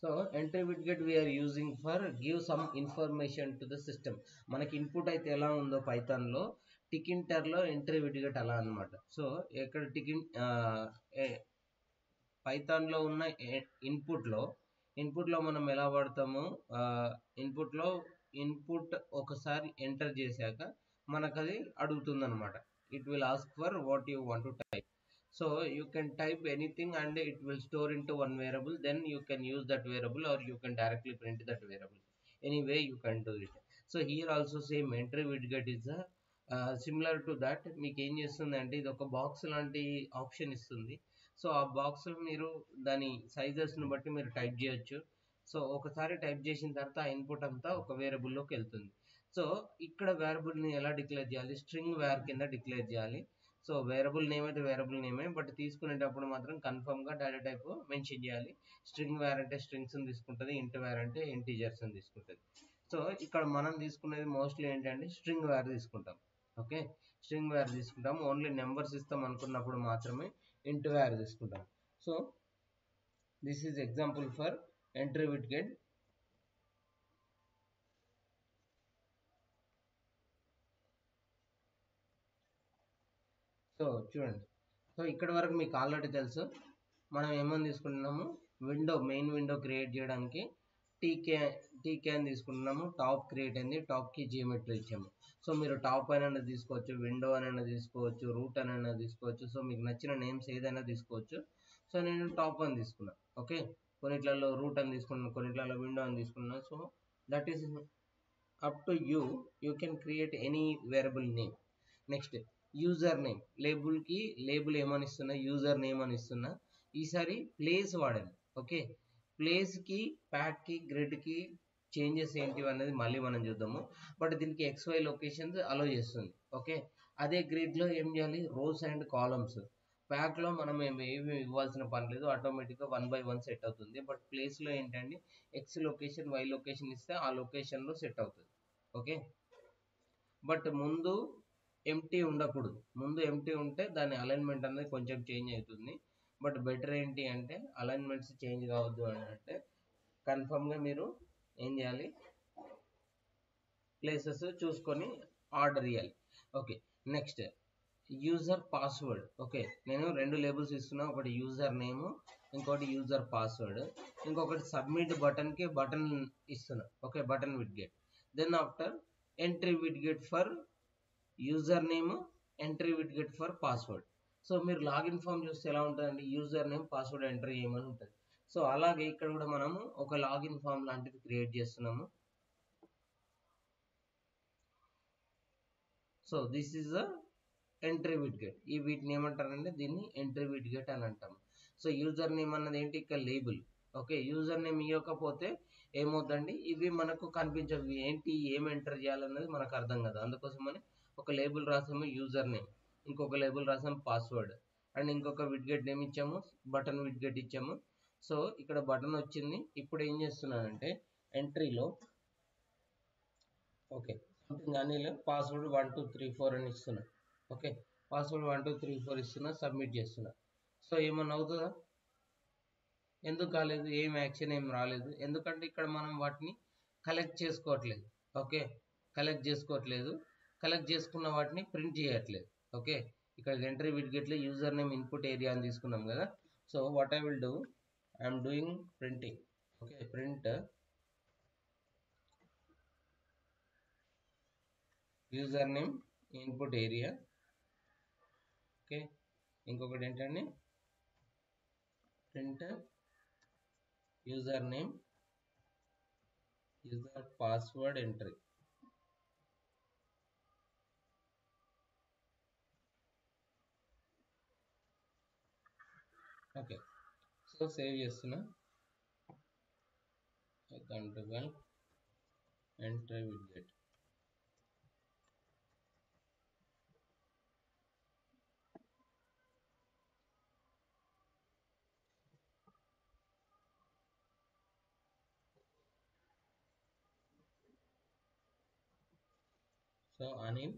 So entry widget we are using for give some information to the system. మనకి input అయితే ఎలా ఉందో పైథాన్లో, టికింటర్లో entry విడ్ get అలా అనమాట. సో ఎక్కడ పైథాన్లో ఉన్న ఇన్పుట్లో మనం ఎలా వాడతాము, ఇన్పుట్లో ఇన్పుట్ ఒకసారి ఎంటర్ చేశాక మనకు అది అడుగుతుంది అనమాట. It will ask for what you want to type. So you can type anything and it will store into one variable, then you can use that variable or you can directly print that variable. Anyway you can do it. So here also same entry widget is a similar to that. మీకు ఏం చేస్తుంది అంటే ఇది ఒక box లాంటి option ఇస్తుంది. So ఆ box మీరు దాని సైజెస్ని బట్టి మీరు టైప్ చేయొచ్చు. సో ఒకసారి టైప్ చేసిన తర్వాత ఆ ఇన్పుట్ అంతా ఒక వేరియబుల్లోకి వెళ్తుంది. సో ఇక్కడ వేరియబుల్ని ఎలా డిక్లేర్ చేయాలి, స్ట్రింగ్ వేర్ కింద డిక్లేర్ చేయాలి. సో వేరియబుల్ నేమ్ అయితే వేరియబుల్ నేమే, బట్ తీసుకునేటప్పుడు మాత్రం కన్ఫర్మ్గా డేటా టైప్ మెన్షన్ చేయాలి. స్ట్రింగ్ వేర్ అంటే స్ట్రింగ్స్ని తీసుకుంటుంది, ఇంట్ వేర్ అంటే ఇంటీజర్స్ని తీసుకుంటుంది. సో ఇక్కడ మనం తీసుకునేది మోస్ట్లీ ఏంటంటే స్ట్రింగ్ వేర్ తీసుకుంటాం. ఓకే, స్ట్రింగ్ వేర్ తీసుకుంటాం. ఓన్లీ నెంబర్స్ ఇస్తాం అనుకున్నప్పుడు మాత్రమే ఇంట్ వేర్ తీసుకుంటాం. So this is example for entry with get. So చూడండి, సో ఇక్కడ వరకు మీకు ఆల్రెడీ తెలుసు. మనం ఏమని తీసుకుంటున్నాము, మెయిన్ విండో క్రియేట్ చేయడానికి టీకే అని తీసుకుంటున్నాము. టాప్ క్రియేట్ అయింది, టాప్కి జియోమెట్రీ ఇచ్చాము. సో మీరు టాప్ అయినా తీసుకోవచ్చు, విండో అయినా తీసుకోవచ్చు, రూట్ అయినా తీసుకోవచ్చు. సో మీకు నచ్చిన నేమ్స్ ఏదైనా తీసుకోవచ్చు. సో నేను టాప్ అని తీసుకున్నాను. ఓకే, కొన్నిట్లలో రూట్ అని తీసుకున్నాను, కొన్నిట్లలో విండో అని తీసుకున్నాను. So that is up to you. You can create any variable name. Next user name, label ఏమని ఇస్తున్నా, యూజర్ నేమ్ అని ఇస్తున్నా. ఈసారి ప్లేస్ వాడాను. ఓకే, ప్లేస్కి, ప్యాక్కి, గ్రిడ్కి చేంజెస్ ఏంటివి అనేది మళ్ళీ మనం చూద్దాము. బట్ దీనికి XY లొకేషన్స్ అలో చేస్తుంది. ఓకే, అదే గ్రిడ్లో ఏం చేయాలి, రోస్ అండ్ కాలమ్స్. ప్యాక్లో మనం ఏమి ఇవ్వాల్సిన పని లేదు, ఆటోమేటిక్గా 1 by 1 సెట్ అవుతుంది. బట్ ప్లేస్లో ఏంటంటే X లొకేషన్, Y లొకేషన్ ఇస్తే ఆ లొకేషన్లో సెట్ అవుతుంది. ఓకే, బట్ ముందు ఎంటీ ఉండకూడదు. ముందు ఎంటీ ఉంటే దాని అలైన్మెంట్ అనేది కొంచెం చేంజ్ అవుతుంది. బట్ బెటర్ ఏంటి అంటే అలైన్మెంట్స్ చేంజ్ కావద్దు అని అంటే కన్ఫర్మ్గా మీరు ఏం చేయాలి, ప్లేసెస్ చూసుకొని ఆర్డర్ ఇవ్వాలి. Okay, next user password. Okay, నేను 2 లేబుల్స్ ఇస్తున్నా, ఒకటి యూజర్ నేమ్, ఇంకోటి యూజర్ పాస్వర్డ్, ఇంకొకటి సబ్మిట్ బటన్కి బటన్ ఇస్తున్నా. Okay, button widget. Then after entry widget for user name, entry widget for password. So మీరు login form చూస్తే ఎలా ఉంటుందండి, యూజర్ నేమ్, పాస్వర్డ్ ఎంట్రీ చేయమని ఉంటుంది. సో అలాగే ఇక్కడ కూడా మనము ఒక లాగిన్ ఫామ్ లాంటిది క్రియేట్ చేస్తున్నాము. So this is a entry widget. ఈ వీటిని ఏమంటారంటే దీన్ని ఎంట్రీ విడ్ గెట్ అని అంటాము. సో యూజర్ నేమ్ అన్నది ఏంటి, ఇక్కడ లేబుల్. ఓకే, యూజర్ నేమ్ ఇవ్వకపోతే ఏమవుతుందండి, ఇవి మనకు కనిపించవు, ఏంటి ఏం ఎంటర్ చేయాలన్నది మనకు అర్థం కదా. అందుకోసమని ఒక లేబుల్ రాసాము యూజర్ నేమ్, ఇంకొక లేబుల్ రాసాము పాస్వర్డ్, అండ్ ఇంకొక విడ్గెట్ నేమ్ ఇచ్చాము, బటన్ విడ్గెట్ ఇచ్చాము. సో ఇక్కడ బటన్ వచ్చింది. ఇప్పుడు ఏం చేస్తున్నానంటే ఎంట్రీలో ఓకే సంథింగ్ అనిల్ పాస్వర్డ్ 1 2 3 4 అని ఇస్తున్నా. ఓకే, పాస్వర్డ్ 1 2 3 4 ఇస్తున్నా, సబ్మిట్ చేస్తున్నా. సో ఏమన్నా అవుతుందా, ఎందుకు కాలేదు, ఏం యాక్షన్ ఏం రాలేదు, ఎందుకంటే ఇక్కడ మనం వాటిని కలెక్ట్ చేసుకోవట్లేదు. ఓకే, కలెక్ట్ చేసుకున్న వాటిని ప్రింట్ చేయట్లేదు. ఓకే, ఇక్కడ ఎంట్రీ విడ్గెట్లో యూజర్ నేమ్ ఇన్పుట్ ఏరియా అని తీసుకున్నాం కదా. So what I will do, I'm doing printing. Okay, print user name input area. Okay, ఇంకొకటి ఏంటంటే print user name, user password entry. Okay, so save చేస్తున్నా. Control entry widget. So Anil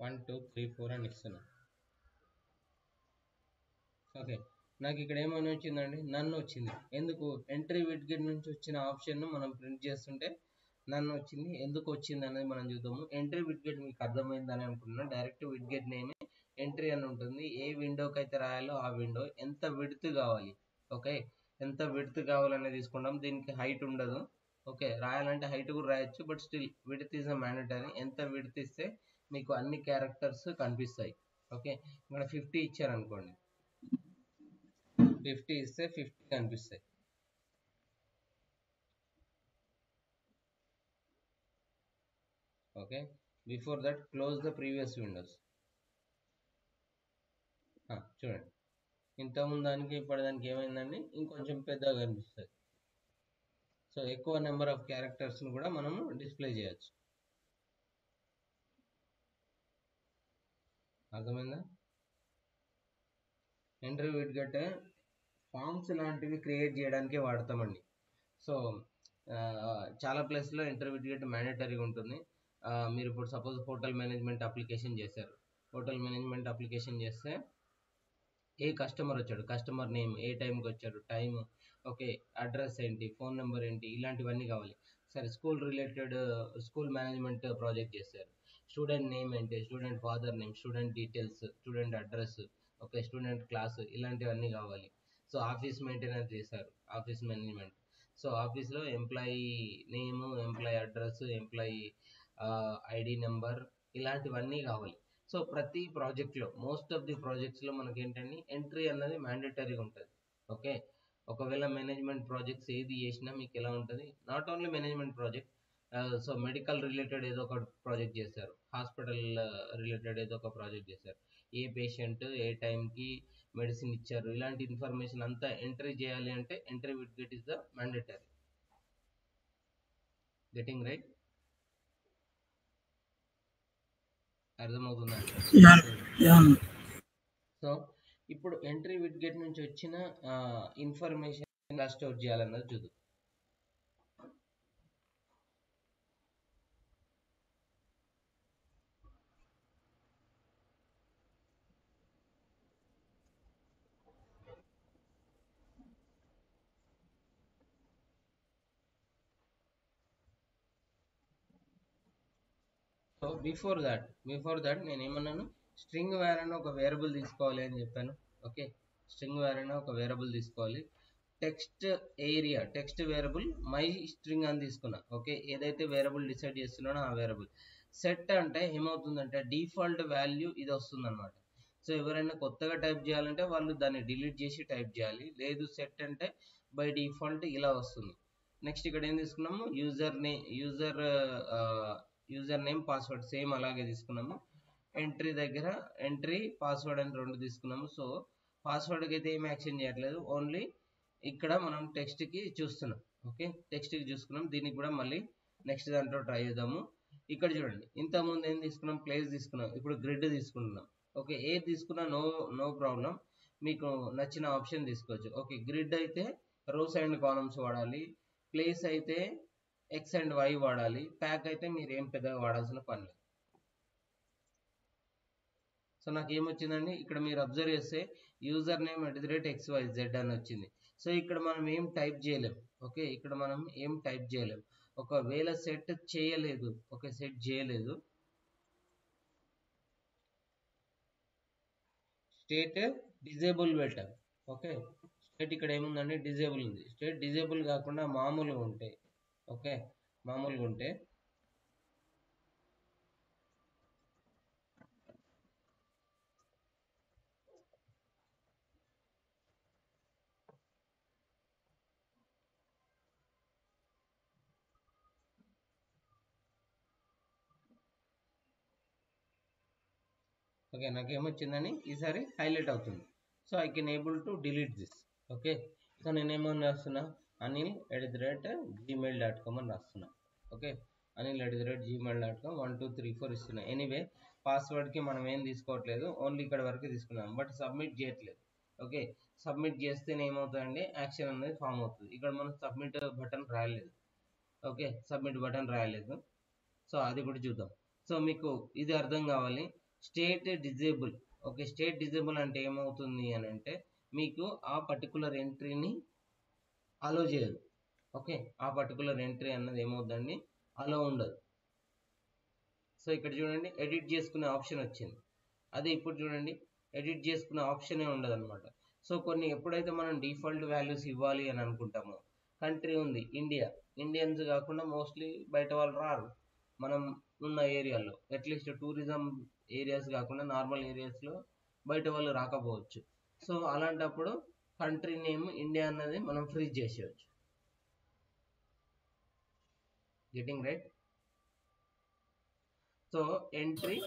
1 2 3 4 అని ఇస్తున్నా. Okay, నాకు ఇక్కడ ఏమని వచ్చిందండి, నన్ను వచ్చింది. ఎందుకు? ఎంట్రీ విడ్గెట్ నుంచి వచ్చిన ఆప్షన్ను మనం ప్రింట్ చేస్తుంటే నన్ను వచ్చింది. ఎందుకు వచ్చింది అనేది మనం చూద్దాము. ఎంట్రీ విడ్గెట్ మీకు అర్థమైందని అనుకుంటున్నాను. డైరెక్ట్ విడ్గెట్ నేమే ఎంట్రీ అని ఉంటుంది. ఏ విండోకి అయితే రాయాలో ఆ విండో ఎంత విడ్త్ కావాలి, ఓకే, ఎంత విడ్త్ కావాలనేది తీసుకుంటాం. దీనికి హైట్ ఉండదు, ఓకే. రాయాలంటే హైట్ కూడా రాయొచ్చు, but still width is a mandatory. ఎంత విడ్త్ ఇస్తే మీకు అన్ని క్యారెక్టర్స్ కనిపిస్తాయి, ఓకే. ఇక్కడ 50 ఇచ్చారనుకోండి, 50 ఇస్తే 50 కనిపిస్తాయి. Okay, before that close the previous Windows. చూడండి, ఇంతకుముందు దానికి ఇప్పటిదానికి ఏమైందండి, ఇంకొంచెం పెద్దగా కనిపిస్తుంది. సో ఎక్కువ నెంబర్ ఆఫ్ క్యారెక్టర్స్ని కూడా మనము డిస్ప్లే చేయొచ్చు. అర్థమైందా? ఎంట్రీ విడ్గెట్ ఫామ్స్ లాంటివి క్రియేట్ చేయడానికి వాడతామండి. సో చాలా ప్లేస్లో ఎంట్రీ విడ్గెట్ మ్యాండేటరీగా ఉంటుంది. మీరు ఇప్పుడు సపోజ్ హోటల్ మేనేజ్మెంట్ అప్లికేషన్ చేశారు. హోటల్ మేనేజ్మెంట్ అప్లికేషన్ చేస్తే ఏ కస్టమర్ వచ్చాడు, కస్టమర్ నేమ్, ఏ టైంకి వచ్చాడు, టైం, ఓకే, అడ్రస్ ఏంటి, ఫోన్ నెంబర్ ఏంటి, ఇలాంటివన్నీ కావాలి. సరే, school related school management project చేశారు. స్టూడెంట్ నేమ్ ఏంటి, student father name, student details, student address, okay, student class, ఇలాంటివన్నీ కావాలి. సో ఆఫీస్ మెయింటెనెన్స్ చేశారు, ఆఫీస్ మేనేజ్మెంట్. సో ఆఫీస్లో ఎంప్లాయీ నేము, employee address, employee ID number, ఇలాంటివన్నీ కావాలి. సో ప్రతి ప్రాజెక్ట్లో, మోస్ట్ ఆఫ్ ది ప్రాజెక్ట్స్లో మనకి ఏంటంటే ఎంట్రీ అన్నది మ్యాండేటరీగా ఉంటుంది, ఓకే. ఒకవేళ మేనేజ్మెంట్ ప్రాజెక్ట్స్ ఏది చేసినా మీకు ఎలా ఉంటుంది, not only management project, so medical related ఏదో ఒక ప్రాజెక్ట్ చేశారు, హాస్పిటల్ రిలేటెడ్ ఏదో ఒక ప్రాజెక్ట్ చేశారు, ఏ పేషెంట్ ఏ టైంకి మెడిసిన్ ఇచ్చారు, ఇలాంటి ఇన్ఫర్మేషన్ అంతా ఎంట్రీ చేయాలి అంటే entry widget is the mandatory. Getting right? అర్థమవుతుందా? సో ఇప్పుడు ఎంట్రీ విడ్గెట్ నుంచి వచ్చిన ఇన్ఫర్మేషన్ ఎలా స్టోర్ చేయాలన్నది చూద్దాం. సో బిఫోర్ దట్ నేను ఏమన్నాను, స్ట్రింగ్ వేర్ అని ఒక వేరియబుల్ తీసుకోవాలి అని చెప్పాను, ఓకే. స్ట్రింగ్ వేర్ అని ఒక వేరియబుల్ తీసుకోవాలి. Text area, text variable my string అని తీసుకున్నా, ఓకే. ఏదైతే వేరియబుల్ డిసైడ్ చేస్తున్నానో ఆ వేరియబుల్. సెట్ అంటే ఏమవుతుందంటే డిఫాల్ట్ వాల్యూ ఇది వస్తుంది అనమాట. సో ఎవరైనా కొత్తగా టైప్ చేయాలంటే వాళ్ళు దాన్ని డిలీట్ చేసి టైప్ చేయాలి, లేదు సెట్ అంటే బై డిఫాల్ట్ ఇలా వస్తుంది. నెక్స్ట్ ఇక్కడ ఏం తీసుకున్నాము, యూజర్ నేమ్ పాస్వర్డ్ సేమ్ అలాగే తీసుకున్నాము. ఎంట్రీ దగ్గర ఎంట్రీ పాస్వర్డ్ అని రెండు తీసుకున్నాము. సో పాస్వర్డ్కి అయితే ఏం యాక్షన్ చేయట్లేదు, ఓన్లీ ఇక్కడ మనం టెక్స్ట్కి చూస్తున్నాం, ఓకే. టెక్స్ట్కి చూసుకున్నాం. దీనికి కూడా మళ్ళీ నెక్స్ట్ దాంట్లో ట్రై చేద్దాము. ఇక్కడ చూడండి, ఇంతకుముందు ఏం తీసుకున్నాం, ప్లేస్ తీసుకున్నాం, ఇప్పుడు గ్రిడ్ తీసుకుంటున్నాం, ఓకే. ఏది తీసుకున్నా నో ప్రాబ్లం, మీకు నచ్చిన ఆప్షన్ తీసుకోవచ్చు, ఓకే. గ్రిడ్ అయితే రోస్ అండ్ కాలమ్స్ వాడాలి, ప్లేస్ అయితే ఎక్స్ అండ్ వై వాడాలి, ప్యాక్ అయితే మీరు ఏం పెద్దగా వాడాల్సిన పని లేదు. సో నాకు ఏమొచ్చిందండి, ఇక్కడ మీరు అబ్జర్వ్ చేస్తే యూజర్ నేమ్ @xyz అని వచ్చింది. సో ఇక్కడ మనం ఏం టైప్ చేయలేం, ఓకే. ఇక్కడ మనం ఏం టైప్ చేయలేం. ఒకవేళ సెట్ చేయలేదు, ఓకే, సెట్ చేయలేదు, స్టేట్ డిజేబుల్ పెట్టాం, ఓకే. స్టేట్ ఇక్కడ ఏముందండి, డిజేబుల్ ఉంది. స్టేట్ డిజేబుల్ కాకుండా మామూలుగా ఉంటే, ఓకే, మామూలుగా ఉంటే ఓకే, నాకు ఏమొచ్చిందని ఈసారి హైలైట్ అవుతుంది. So I can able to delete this, okay. So నేనేమని రాస్తున్నా, anil@gmail.com అని రాస్తున్నా, ఓకే. anil@gmail.com 1 2 3 4 ఇస్తున్నా. ఎనీవే పాస్వర్డ్కి మనం ఏం తీసుకోవట్లేదు, ఓన్లీ ఇక్కడ వరకు తీసుకున్నాం, బట్ సబ్మిట్ చేయట్లేదు, ఓకే. సబ్మిట్ చేస్తేనే ఏమవుతుందండి, యాక్షన్ అనేది ఫామ్ అవుతుంది. ఇక్కడ మనం సబ్మిట్ బటన్ రాయలేదు, ఓకే, సబ్మిట్ బటన్ రాయలేదు. సో అది కూడా చూద్దాం. సో మీకు ఇది అర్థం కావాలి, state disable, okay. State disable అంటే ఏమవుతుంది అని అంటే మీకు ఆ పర్టికులర్ ఎంట్రీని అలో చేయదు. ఓకే, ఆ పర్టికులర్ ఎంట్రీ అన్నది ఏమవుతుందండి, అలో ఉండదు. సో ఇక్కడ చూడండి ఎడిట్ చేసుకునే ఆప్షన్ వచ్చింది. అదే ఇప్పుడు చూడండి ఎడిట్ చేసుకునే ఆప్షనే ఉండదు అనమాట. సో కొన్ని ఎప్పుడైతే మనం డిఫాల్ట్ వాల్యూస్ ఇవ్వాలి అని అనుకుంటామో, కంట్రీ ఉంది ఇండియా, ఇండియన్స్ కాకుండా మోస్ట్లీ బయట వాళ్ళు రారు మనం ఉన్న ఏరియాలో, అట్లీస్ట్ టూరిజం ఏరియాస్ కాకుండా నార్మల్ ఏరియాస్లో బయట వాళ్ళు రాకపోవచ్చు. సో అలాంటప్పుడు కంట్రీ నేమ్ ఇండియా అన్నది మనం ఫ్రీజ్ చేసేయచ్చు. Getting right? సో ఎంట్రీ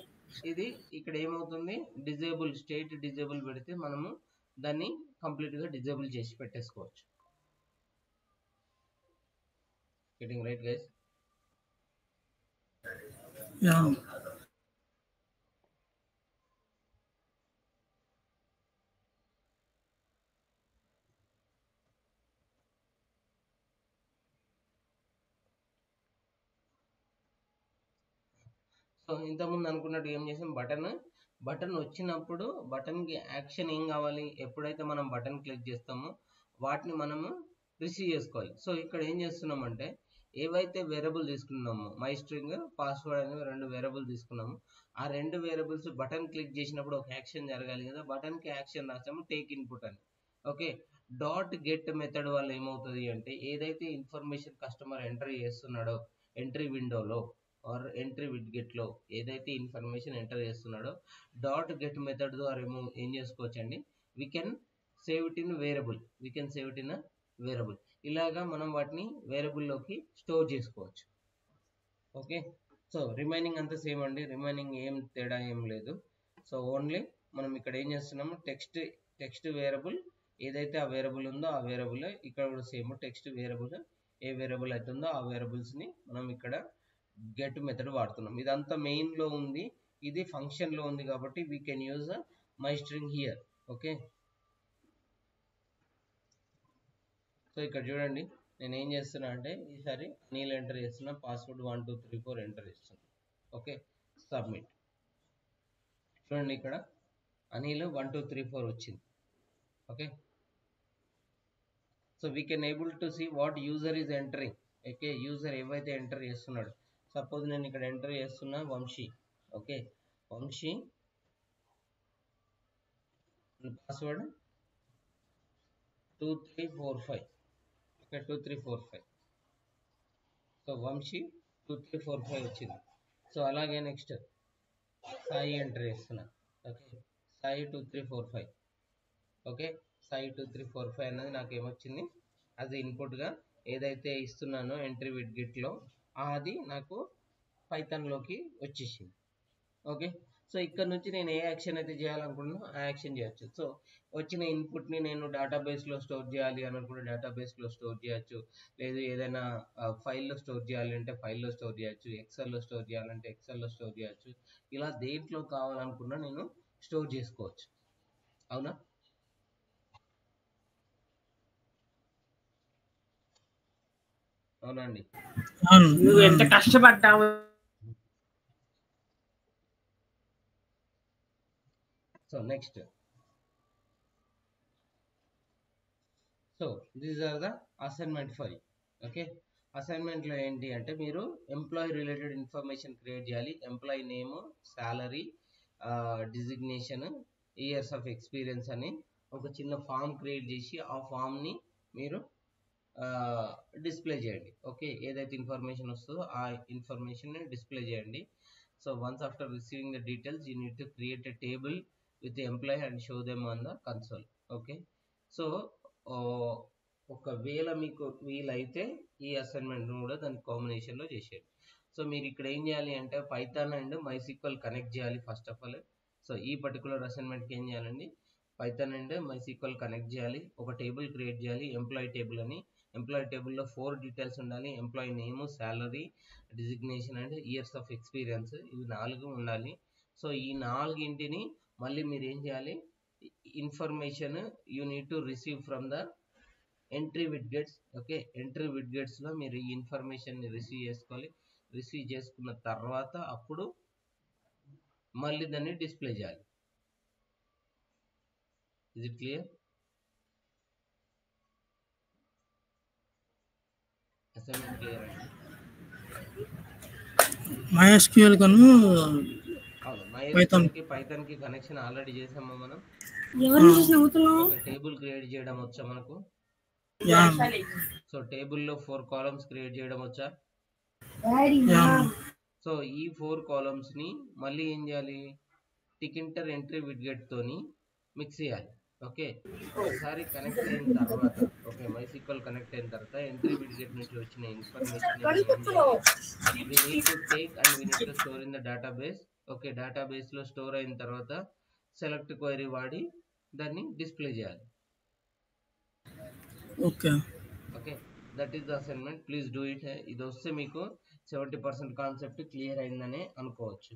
ఇది ఇక్కడ ఏమవుతుంది, డిజేబుల్, స్టేట్ డిజేబుల్ పెడితే మనము దాన్ని కంప్లీట్గా డిజేబుల్ చేసి పెట్టేసుకోవచ్చు. Getting right guys? సో ఇంతకుముందు అనుకున్నట్టు ఏం చేసాం, బటన్ వచ్చినప్పుడు బటన్కి యాక్షన్ ఏం కావాలి, ఎప్పుడైతే మనం బటన్ క్లిక్ చేస్తామో వాటిని మనము రిసీవ్ చేసుకోవాలి. సో ఇక్కడ ఏం చేస్తున్నామంటే ఏవైతే వేరియబుల్ తీసుకున్నామో, మై స్ట్రింగ్, పాస్వర్డ్ అనేవి 2 వేరియబుల్ తీసుకున్నాము. ఆ 2 వేరియబుల్స్ బటన్ క్లిక్ చేసినప్పుడు ఒక యాక్షన్ జరగాలి కదా, బటన్కి యాక్షన్ రాసాము టేక్ ఇన్పుట్ అని. ఓకే, డాట్ గెట్ మెథడ్ వల్ల ఏమవుతుంది అంటే ఏదైతే ఇన్ఫర్మేషన్ కస్టమర్ ఎంటర్ చేస్తున్నాడో ఎంట్రీ విండోలో ఆర్ ఎంట్రీ విడ్గెట్లో ఏదైతే ఇన్ఫర్మేషన్ ఎంటర్ చేస్తున్నాడో డాట్ గెట్ మెథడ్ ద్వారా ఏం చేసుకోవచ్చు అండి, we can save it in variable. ఇలాగా మనం వాటిని వేరియబుల్లోకి స్టోర్ చేసుకోవచ్చు. ఓకే, సో రిమైనింగ్ అంతా సేమ్ అండి, రిమైనింగ్ ఏం తేడా ఏం లేదు. సో ఓన్లీ మనం ఇక్కడ ఏం చేస్తున్నాము, టెక్స్ట్ వేరియబుల్ ఏదైతే ఆ వేరియబుల్ ఉందో ఆ వేరియబుల్ ఇక్కడ కూడా సేమ్ టెక్స్ట్ వేరియబుల్, ఏ వేరియబుల్ అవుతుందో ఆ వేరియబుల్స్ని మనం ఇక్కడ గెట్ మెథడ్ వాడుతున్నాం. ఇదంతా మెయిన్లో ఉంది, ఇది ఫంక్షన్లో ఉంది కాబట్టి we can use my string here. Okay, so ఇక్కడ చూడండి నేను ఏం చేస్తున్నా అంటే ఈసారి అనిల్ ఎంటర్ చేస్తున్నా, పాస్వర్డ్ 1234 ఎంటర్ చేస్తున్నా. Okay, submit. చూడండి ఇక్కడ అనిల్ 1234 వచ్చింది. Okay, so we can able to see what user is entering. Okay, user ఏవైతే ఎంటర్ చేస్తున్నాడు, సపోజ్ నేను ఇక్కడ ఎంటర్ చేస్తున్నా Vamshi. Okay, Vamshi password 2345. Okay, 2345. So Vamshi 2345 వచ్చింది. సో అలాగే నెక్స్ట్ సాయి ఎంటర్ చేస్తున్నా. ఓకే, సాయి 2345. ఓకే, సాయి 2345 అనేది నాకు ఏమొచ్చింది, అది ఇన్పుట్గా ఏదైతే ఇస్తున్నానో ఎంట్రీ విడ్గెట్లో అది నాకు పైథాన్లోకి వచ్చేసింది. ఓకే, సో ఇక్కడ నుంచి నేను ఏ యాక్షన్ అయితే చేయాలనుకుంటున్నానో ఆ యాక్షన్ చేయొచ్చు. సో వచ్చిన ఇన్పుట్ని నేను డేటాబేస్లో స్టోర్ చేయాలి అని అనుకుంటే డేటాబేస్లో స్టోర్ చేయొచ్చు, లేదు ఏదైనా ఫైల్లో స్టోర్ చేయాలి అంటే ఫైల్లో స్టోర్ చేయొచ్చు, ఎక్సెల్లో స్టోర్ చేయాలంటే ఎక్సెల్లో స్టోర్ చేయొచ్చు. ఇలా దేంట్లో కావాలనుకున్నా నేను స్టోర్ చేసుకోవచ్చు. అవునా? అవునండి, నువ్వు ఎంత కష్టపడ్డావు. So next, so these are the assignment for you. Okay, అసైన్మెంట్లో ఏంటి అంటే మీరు ఎంప్లాయీ రిలేటెడ్ ఇన్ఫర్మేషన్ క్రియేట్ చేయాలి. Employee name, salary, designation, years of experience అని ఒక చిన్న ఫామ్ క్రియేట్ చేసి ఆ ఫామ్ని మీరు డిస్ప్లే చేయండి. ఓకే, ఏదైతే ఇన్ఫర్మేషన్ వస్తుందో ఆ ఇన్ఫర్మేషన్ని డిస్ప్లే చేయండి. So once after receiving the details you need to create a table with the employee and show them on the console. Okay, so ఒకవేళ మీకు వీలైతే ఈ అసైన్మెంట్ కూడా దాని కాంబినేషన్లో చేసేయండి. సో మీరు ఇక్కడ ఏం చేయాలి అంటే పైథాన్ అండ్ MySQL కనెక్ట్ చేయాలి ఫస్ట్ ఆఫ్ ఆల్. సో ఈ పర్టికులర్ అసైన్మెంట్కి ఏం చేయాలండి, పైథాన్ అండ్ MySQL కనెక్ట్ చేయాలి, ఒక టేబుల్ క్రియేట్ చేయాలి ఎంప్లాయీ టేబుల్ అని. ఎంప్లాయీ టేబుల్లో 4 డీటెయిల్స్ ఉండాలి, employee name, salary, designation and years of experience, ఇవి 4 ఉండాలి. సో ఈ 4ంటిని మళ్ళీ మీరు ఏం చేయాలి, information you need to receive from the entry widgets. Okay, entry విడ్గెట్స్లో మీరు ఈ ఇన్ఫర్మేషన్ని రిసీవ్ చేసుకోవాలి. రిసీవ్ చేసుకున్న తర్వాత అప్పుడు మళ్ళీ దాన్ని డిస్ప్లే చేయాలి. Is it clear? Assignment clear అయింది. MySQL కను అవును, పైథాన్ కి కనెక్షన్ ఆల్రెడీ చేసామా మనం. ఒక టేబుల్ క్రియేట్ చేయడం వచ్చా మనకు. సో టేబుల్లో 4 కాలమ్స్ క్రియేట్ చేయడం వచ్చా. సో ఈ 4 కాలమ్స్ ని మళ్ళీ ఏం చేయాలి, టికింటర్ ఎంట్రీ విడ్గెట్ తోని మిక్స్ చేయాలి. ఓకే, ఒకసారి కనెక్ట్ అయిన తర్వాత, ఓకే MySQL కనెక్ట్ అయిన తర్వాత ఎంట్రీ విడ్గెట్ నుంచి వచ్చిన information we need to take and we need to store in the database. Okay, database లో స్టోర్ అయిన తర్వాత సెలెక్ట్ క్వైరీ వాడి దాన్ని డిస్ప్లే చేయాలి. Okay okay, that is the assignment, please do it. ఇది వస్తే మీకు 70% కాన్సెప్ట్ క్లియర్ అయిందనే అనుకోవచ్చు.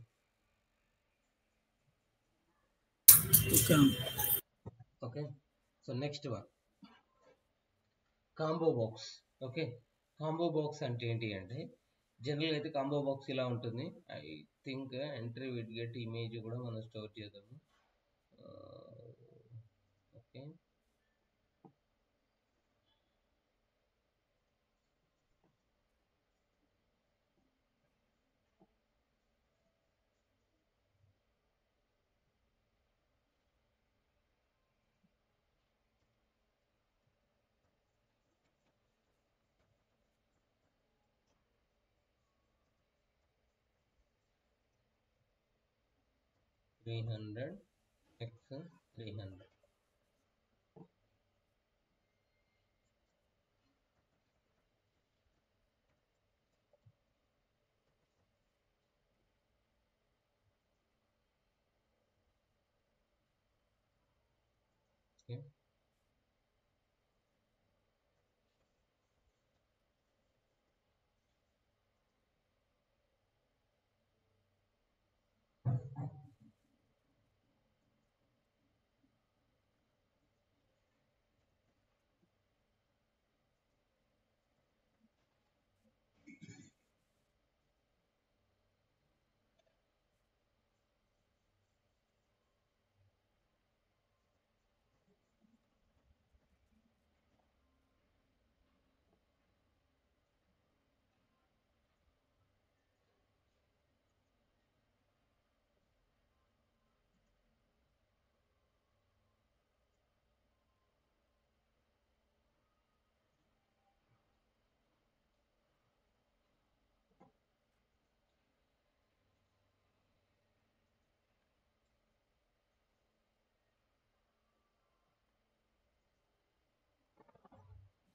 Okay okay, so next one combo box. Okay, combo box అంటే ఏంటి అంటే, జనరల్ అయితే కాంబో బాక్స్ ఇలా ఉంటుంది. I think entry widget image కూడా మనం స్టోర్ చేద్దాము. Okay, $300x300. ఓకే,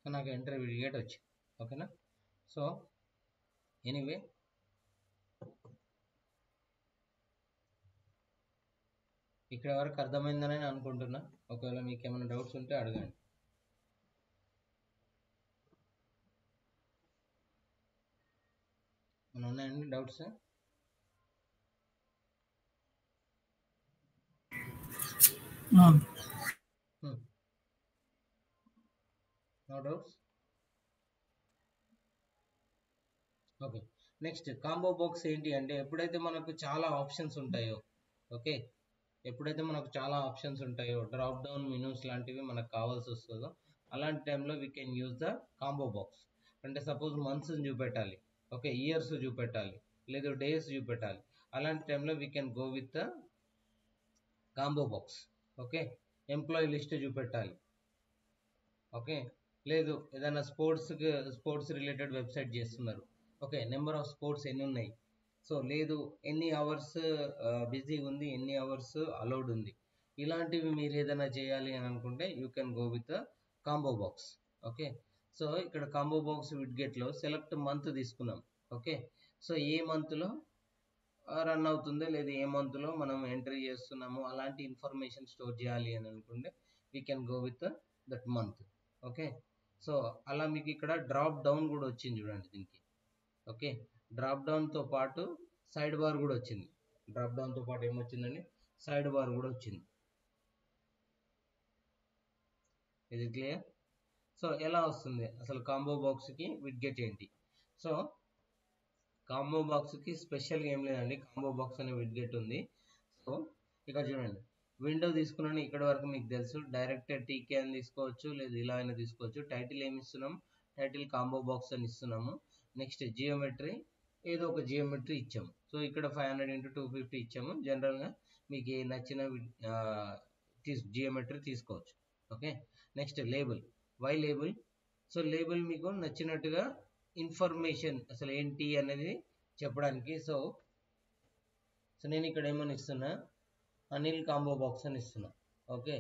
సో నాకు ఎంట్రీ విడ్గెట్ వచ్చింది. ఓకేనా, సో ఎనీవే ఇక్కడ వరకు అర్థమైందని నేను అనుకుంటున్నా. ఒకవేళ మీకు ఏమైనా డౌట్స్ ఉంటే అడగండి. ఏమైనా ఉన్నాయండి doubts? No doubts. Okay, next combo box ఏంటి అంటే, ఎప్పుడైతే మనకు చాలా ఆప్షన్స్ ఉంటాయో, ఓకే ఎప్పుడైతే మనకు చాలా ఆప్షన్స్ ఉంటాయో, డ్రాప్ డౌన్ మెనూస్ లాంటివి మనకు కావాల్సి వస్తుందో, అలాంటి టైంలో we can use the combo box. అంటే సపోజ్ మంత్స్ చూపెట్టాలి, ఓకే ఇయర్స్ చూపెట్టాలి, లేదు డేస్ చూపెట్టాలి. అలాంటి టైంలో we can go with the combo box. Okay, employee list చూపెట్టాలి, ఓకే లేదు ఏదైనా స్పోర్ట్స్ రిలేటెడ్ వెబ్సైట్ చేస్తున్నారు, ఓకే నెంబర్ ఆఫ్ స్పోర్ట్స్ ఎన్ని ఉన్నాయి, సో లేదు ఎన్ని అవర్స్ బిజీగా ఉంది, ఎన్ని అవర్స్ అలౌడ్ ఉంది, ఇలాంటివి మీరు ఏదైనా చేయాలి అని అనుకుంటే you can go with combo box. Okay, so ఇక్కడ కాంబో బాక్స్ విడ్గెట్లో సెలెక్ట్ మంత్ తీసుకున్నాం. ఓకే, సో ఏ మంత్లో రన్ అవుతుందో లేదు ఏ మంత్లో మనం ఎంట్రీ చేస్తున్నాము అలాంటి ఇన్ఫర్మేషన్ స్టోర్ చేయాలి అని అనుకుంటే we can go with that month. Okay, so అలా మీకు ఇక్కడ డ్రాప్ డౌన్ కూడా వచ్చింది చూడండి దీనికి. ఓకే, డ్రాప్ డౌన్తో పాటు సైడ్ బార్ కూడా వచ్చింది. డ్రాప్ డౌన్తో పాటు ఏమొచ్చిందండి, సైడ్ బార్ కూడా వచ్చింది. ఇది క్లియర్? సో ఎలా వస్తుంది అసలు కాంబో బాక్స్కి విడ్గెట్ ఏంటి? సో కాంబో బాక్స్కి స్పెషల్గా ఏం లేదండి, కాంబో బాక్స్ అనే విడ్గెట్ ఉంది. సో ఇక్కడ చూడండి, విండో తీసుకున్నాను ఇక్కడ వరకు మీకు తెలుసు. డైరెక్ట్ టీకే అని తీసుకోవచ్చు, లేదు ఇలా అయినా తీసుకోవచ్చు. టైటిల్ ఏమి ఇస్తున్నాం, టైటిల్ కాంబో బాక్స్ అని ఇస్తున్నాము. నెక్స్ట్ జియోమెట్రీ ఏదో ఒక జియోమెట్రీ ఇచ్చాము. సో ఇక్కడ 500 × 250 ఇచ్చాము. జనరల్గా మీకు ఏ నచ్చిన జియోమెట్రీ తీసుకోవచ్చు. Okay, next label. Why label? So label మీకు నచ్చినట్టుగా ఇన్ఫర్మేషన్ అసలు ఏంటి అనేది చెప్పడానికి. సో నేను ఇక్కడ ఏమని ఇస్తున్నా, అనిల్ కాంబో బాక్స్ అని ఇస్తున్నా. Okay,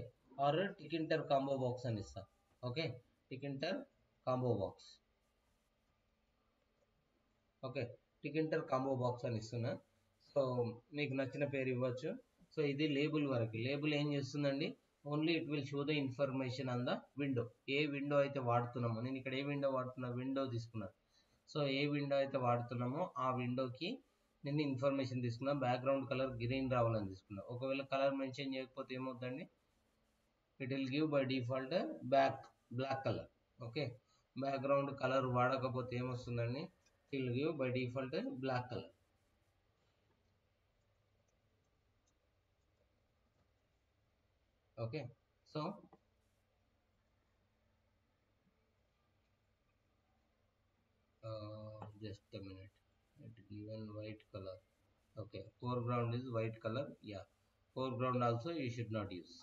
or Tkinter combo box అని ఇస్తా. Okay, Tkinter combo box. Okay, Tkinter combo box అని ఇస్తున్నా. సో మీకు నచ్చిన పేరు ఇవ్వచ్చు. సో ఇది లేబుల్ వరకు. లేబుల్ ఏం చేస్తుందండి, only it will show the information on the window. A window అయితే వాడుతున్నామో, నేను ఇక్కడ ఏ విండో వాడుతున్నా, విండో తీసుకున్నా. సో ఏ విండో అయితే వాడుతున్నామో ఆ విండోకి నేను ఇన్ఫర్మేషన్ తీసుకున్నా. బ్యాక్గ్రౌండ్ కలర్ గ్రీన్ రావాలని తీసుకున్నా. ఒకవేళ కలర్ మెన్షన్ చేయకపోతే ఏమవుతుందండి, it will give by default black colour. Okay, background colour వాడకపోతే ఏమొస్తుందండి, it will give by default black colour. Okay, so just a minute, it given white color. Okay, foreground is white color. Yeah, foreground also you should not use.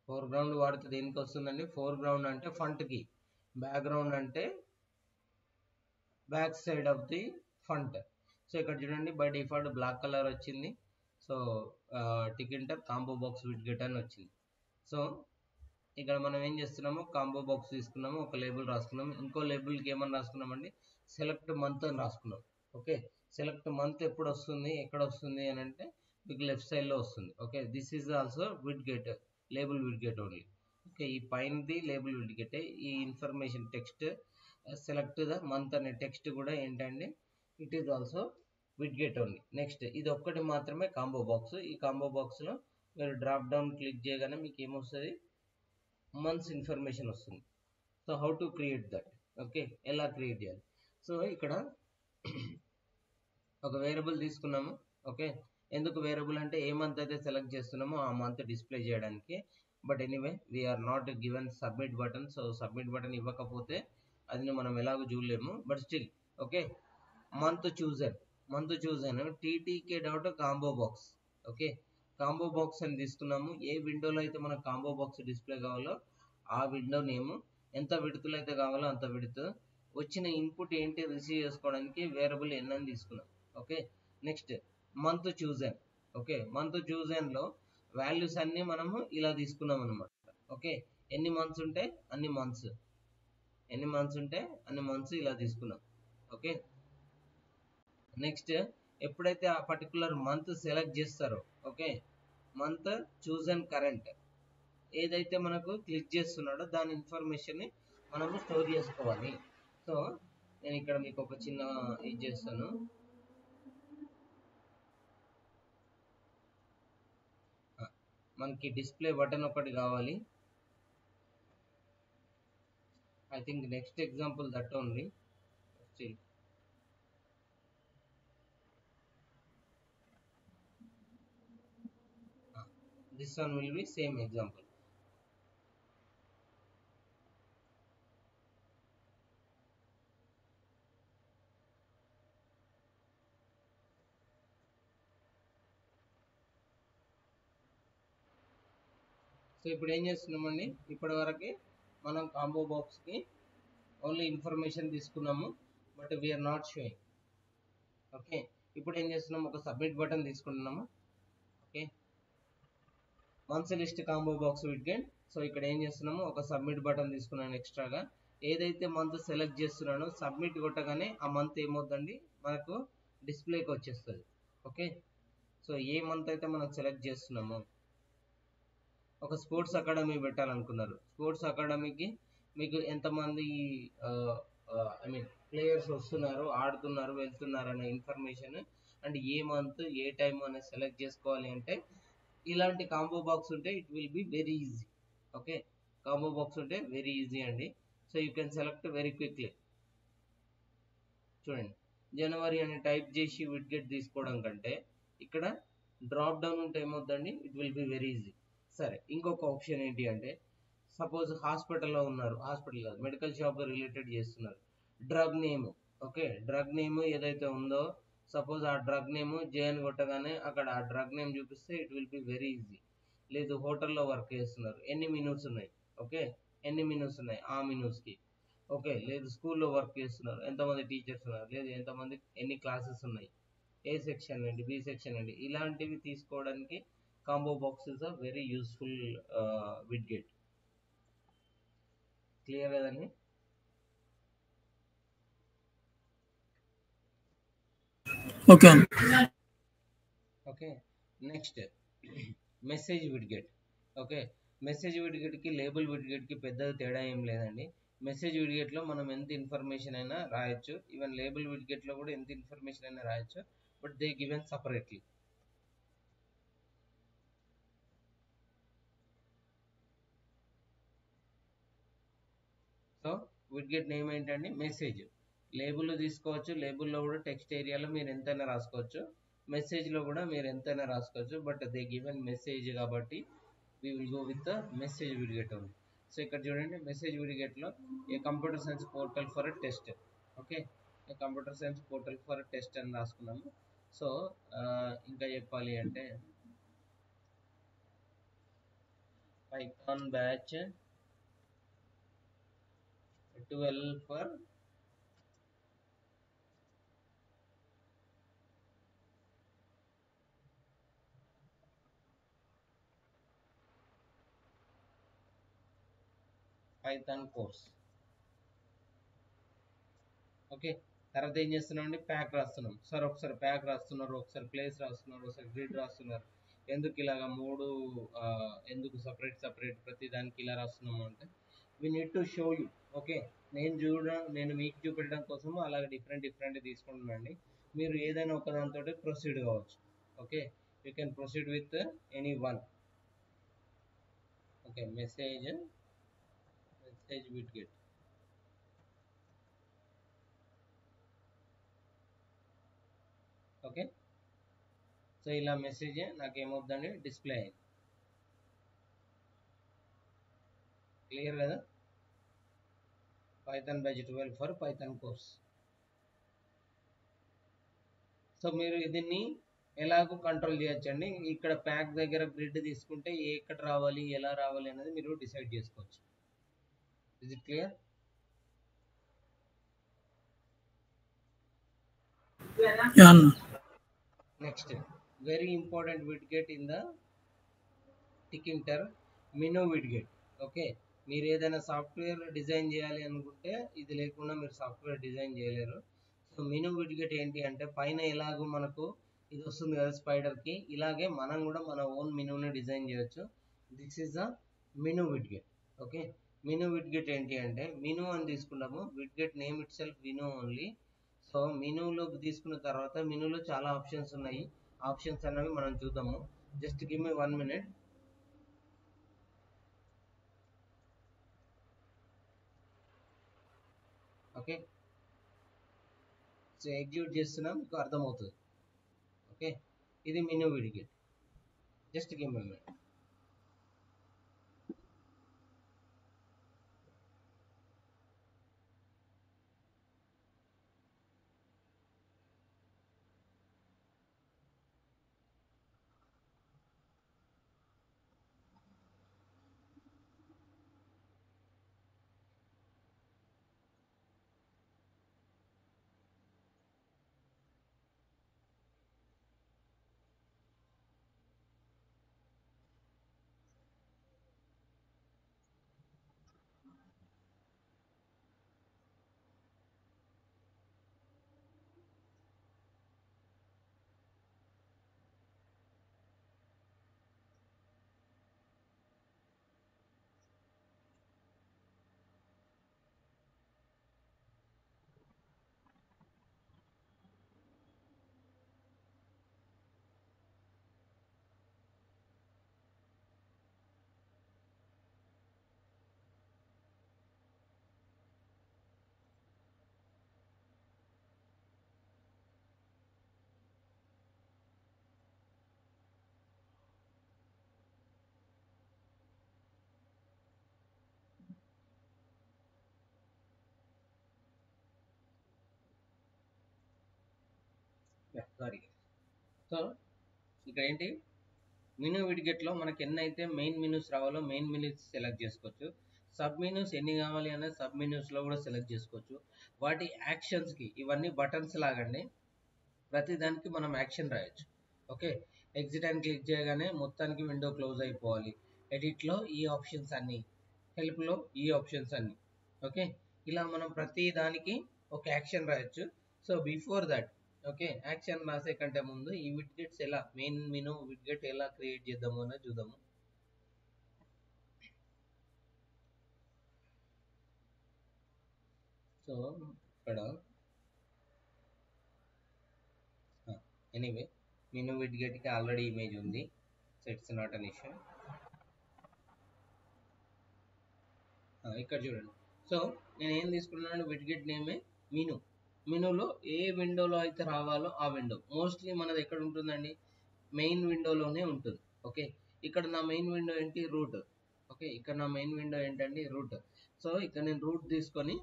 Foreground వాడితే దేనికి వస్తుందండి, foreground అంటే ఫంట్ కి, background అంటే back side of the ఫంట్. So ఇక్కడ చూడండి by default black colour వచ్చింది. So టికింటర్ combo box widget అని వచ్చింది. సో ఇక్కడ మనం ఏం చేస్తున్నాము, కాంబో బాక్స్ తీసుకున్నాము, ఒక లేబుల్ రాసుకున్నాము. ఇంకో లేబుల్కి ఏమని రాసుకున్నామండి, సెలెక్ట్ మంత్ అని రాసుకున్నాం. ఓకే, సెలెక్ట్ మంత్ ఎప్పుడు వస్తుంది, ఎక్కడ వస్తుంది అని అంటే మీకు లెఫ్ట్ సైడ్లో వస్తుంది. Okay, this is also widget, label widget only. Okay, ఈ పైనది లేబుల్ విడ్జెట్. ఈ information text select the month అనే టెక్స్ట్ కూడా ఏంటండి, it is also widget only. Next ఇది ఒక్కటి మాత్రమే కాంబో బాక్స్. ఈ కాంబో బాక్స్లో మీరు డ్రాప్ డౌన్ క్లిక్ చేయగానే మీకు ఏమొస్తుంది, మంత్స్ ఇన్ఫర్మేషన్ వస్తుంది. So how to create that, okay, ఎలా క్రియేట్ చేయాలి. సో ఇక్కడ ఒక వేరియబుల్ తీసుకున్నాము. ఓకే, ఎందుకు వేరియబుల్ అంటే ఏ మంత్ అయితే సెలెక్ట్ చేస్తున్నామో ఆ మంత్ డిస్ప్లే చేయడానికి. But anyway we're not given submit button. So submit button ఇవ్వకపోతే అది మనం ఎలాగో చూడలేము. But still okay, month chosen TTK dot combo box. Okay, combo box అని తీసుకున్నాము. ఏ విండోలో అయితే మనకు కాంబో బాక్స్ డిస్ప్లే కావాలో ఆ విండో నేమ్, ఎంత విడుతులు అయితే కావాలో అంత విడుతు, వచ్చిన ఇన్పుట్ ఏంటి రిసీవ్ చేసుకోవడానికి వేరియబుల్ ఎన్ అని తీసుకున్నాం. Okay, next month chosen. Okay, month చూజన్లో వాల్యూస్ అన్నీ మనము ఇలా తీసుకున్నాం అనమాట. ఓకే, ఎన్ని మంత్స్ ఉంటే అన్ని మంత్స్ ఇలా తీసుకున్నాం. ఓకే, నెక్స్ట్ ఎప్పుడైతే ఆ పర్టికులర్ మంత్ సెలెక్ట్ చేస్తారో, ఓకే, మంత్ చూజన్ కరెంట్ ఏదైతే మనకు క్లిక్ చేస్తున్నాడో దాని ఇన్ఫర్మేషన్ని మనము స్టోర్ చేసుకోవాలి. సో నేను ఇక్కడ మీకు ఒక చిన్న ఇది చేస్తాను. మనకి డిస్ప్లే బటన్ ఒకటి కావాలి. I think next example that only. Still this one will be same example. So ఇప్పుడు ఏం చేస్తున్నామండి, ఇప్పటి వరకు మనం కాంబో బాక్స్కి ఓన్లీ ఇన్ఫర్మేషన్ తీసుకున్నాము, but we're not showing. Okay, ఇప్పుడు ఏం చేస్తున్నాము, ఒక సబ్మిట్ బటన్ తీసుకుంటున్నాము. Okay, months list combo box widget. So ఇక్కడ ఏం చేస్తున్నాము, ఒక సబ్మిట్ బటన్ తీసుకున్నాను ఎక్స్ట్రాగా. ఏదైతే మంత్ సెలెక్ట్ చేస్తున్నానో సబ్మిట్ కొట్టగానే ఆ మంత్ ఏమవుతుందండి మనకు డిస్ప్లేకి వచ్చేస్తుంది. ఓకే, సో ఏ మంత్ అయితే మనం సెలెక్ట్ చేస్తున్నామో, ఒక స్పోర్ట్స్ అకాడమీ పెట్టాలనుకున్నారు. స్పోర్ట్స్ అకాడమీకి మీకు ఎంతమంది ప్లేయర్స్ వస్తున్నారు, ఆడుతున్నారు, వెళ్తున్నారు అనే information and A month A time అనేది సెలెక్ట్ చేసుకోవాలి అంటే ఇలాంటి కాంబో బాక్స్ ఉంటే it will be very easy. Okay, combo box ఉంటే వెరీ ఈజీ అండి. So you can select very quickly. చూడండి, జనవరి అని టైప్ చేసి విడ్జెట్ తీసుకోవడం కంటే ఇక్కడ డ్రాప్ డౌన్ ఉంటే ఏమవుతుందండి, it will be very easy. సరే, ఇంకొక ఆప్షన్ ఏంటి అంటే, సపోజ్ హాస్పిటల్లో ఉన్నారు, హాస్పిటల్ కాదు మెడికల్ షాప్ రిలేటెడ్ చేస్తున్నారు, drug name, okay, drug name ఏదైతే ఉందో, సపోజ్ ఆ డ్రగ్ నేమ్ జే అని కొట్టగానే అక్కడ ఆ డ్రగ్ నేమ్ చూపిస్తే it will be very easy. లేదు హోటల్లో వర్క్ చేస్తున్నారు, ఎన్ని మినిట్స్ ఉన్నాయి, ఓకే, ఎన్ని మినిట్స్ ఉన్నాయి ఆ మినిట్స్కి, ఓకే, లేదు స్కూల్లో వర్క్ చేస్తున్నారు, ఎంతమంది టీచర్స్ ఉన్నారు, లేదు ఎంతమంది ఎన్ని క్లాసెస్ ఉన్నాయి, ఏ సెక్షన్ అండి, బి సెక్షన్ అండి, ఇలాంటివి తీసుకోవడానికి combo box is a very useful widget. Clear కదండి? ఓకే అన్న. Okay, next message widget. Okay, message విడ్గెట్కి లేబుల్ విడ్గెట్కి పెద్దగా తేడా ఏం లేదండి. మెసేజ్ విడ్గెట్లో మనం ఎంత ఇన్ఫర్మేషన్ అయినా రాయొచ్చు, ఈవెన్ లేబుల్ విడ్గెట్లో కూడా ఎంత ఇన్ఫర్మేషన్ అయినా రాయొచ్చు, but they given separately. So widget name ఏంటండి, మెసేజ్. లేబుల్ తీసుకోవచ్చు, లేబుల్లో కూడా టెక్స్ట్ ఏరియాలో మీరు ఎంతైనా రాసుకోవచ్చు, మెసేజ్లో కూడా మీరు ఎంతైనా రాసుకోవచ్చు, బట్ దే గివెన్ మెసేజ్ కాబట్టి we will go with the message widget only. So ఇక్కడ చూడండి, మెసేజ్ విడ్గెట్లో a computer science portal for test, okay, a computer science portal for test అని రాసుకున్నాము. సో ఇంకా చెప్పాలి అంటే Python batch 12 for Python course. Okay, తర్వాత ఏం చేస్తున్నాం అండి, ప్యాక్ రాస్తున్నాం. సార్ ఒకసారి ప్యాక్ రాస్తున్నారు, ఒకసారి ప్లేస్ రాస్తున్నారు, ఒకసారి గ్రిడ్ రాస్తున్నారు, ఎందుకు ఇలాగా మూడు ఎందుకు సపరేట్ ప్రతి దానికి ఇలా రాస్తున్నాము అంటే, we need to show you. Okay, నేను మీకు చూపెట్టడం కోసము అలాగే డిఫరెంట్ తీసుకుంటున్నాండి. మీరు ఏదైనా ఒక దాంతో ప్రొసీడ్ కావచ్చు. Okay, you can proceed with any one. Okay, message widget. Okay, so ఇలా మెసేజ్ నాకు ఏమవుతుందండి, డిస్ప్లే అయింది. క్లియర్ కదా? Python batch 12 for Python course. So మీరు దీన్ని ఎలాగో కంట్రోల్ చేయొచ్చండి. ఇక్కడ ప్యాక్ దగ్గర గ్రిడ్ తీసుకుంటే ఎక్కడ రావాలి, ఎలా రావాలి అనేది మీరు డిసైడ్ చేసుకోవచ్చు. Is it clear? యా అన్న. Next very important widget in the Tkinter menu widget. Okay, మీరు ఏదైనా సాఫ్ట్వేర్ డిజైన్ చేయాలి అనుకుంటే ఇది లేకుండా మీరు సాఫ్ట్వేర్ డిజైన్ చేయలేరు. సో మెనూ విడ్గెట్ ఏంటి అంటే, పైన ఎలాగో మనకు ఇది వస్తుంది కదా స్పైడర్కి, ఇలాగే మనం కూడా మన ఓన్ మెనూని డిజైన్ చేయొచ్చు. This is a menu widget. Okay, menu widget ఏంటి అంటే, మెనూ అని తీసుకున్నాము, widget name itself menu only. So మెనూలో తీసుకున్న తర్వాత మెనూలో చాలా ఆప్షన్స్ ఉన్నాయి, ఆప్షన్స్ అనేవి మనం చూద్దాము. Just give me 1 minute. Okay, so execute చేస్తున్నాం, మీకు అర్థమవుతుంది. ఓకే, ఇది menu widget. Just give me minute. Sorry. So ఇక్కడ ఏంటి, మెనూ విడ్గెట్లో మనకి ఎన్ని అయితే మెయిన్ మెనూస్ రావాలో మెయిన్ మెనూస్ సెలెక్ట్ చేసుకోవచ్చు. సబ్ మెనూస్ ఎన్ని కావాలి అనేది సబ్ మెనూస్లో కూడా సెలెక్ట్ చేసుకోవచ్చు. వాటి యాక్షన్స్కి ఇవన్నీ బటన్స్ లాగండి, ప్రతి దానికి మనం యాక్షన్ రాయొచ్చు. ఓకే, ఎగ్జిట్ అని క్లిక్ చేయగానే మొత్తానికి విండో క్లోజ్ అయిపోవాలి. ఎడిట్లో ఈ ఆప్షన్స్ అన్నీ, హెల్ప్లో ఈ ఆప్షన్స్ అన్నీ. ఓకే, ఇలా మనం ప్రతి దానికి ఒక యాక్షన్ రాయొచ్చు. So before that, okay, action రాసే కంటే ముందు ఈ విడ్గెట్స్ ఎలా, మెయిన్ మెనూ విడ్గెట్ ఎలా క్రియేట్ చేద్దాము అనేది చూద్దాము. సో ఇక్కడ ఎనీవే మెనూ విడ్గెట్కి ఆల్రెడీ ఇమేజ్ ఉంది, so it's not an issue. ఇక్కడ చూడండి. సో నేను ఏం తీసుకున్నాను, విడ్గెట్ నేమే మెనూ. మెనూలో ఏ విండోలో అయితే రావాలో ఆ విండో, మోస్ట్లీ మనది ఎక్కడ ఉంటుందండి, మెయిన్ విండోలోనే ఉంటుంది. ఓకే, ఇక్కడ నా మెయిన్ విండో ఏంటి, రూట్. ఓకే, ఇక్కడ నా మెయిన్ విండో ఏంటండి, రూట్. సో ఇక్కడ నేను రూట్ తీసుకొని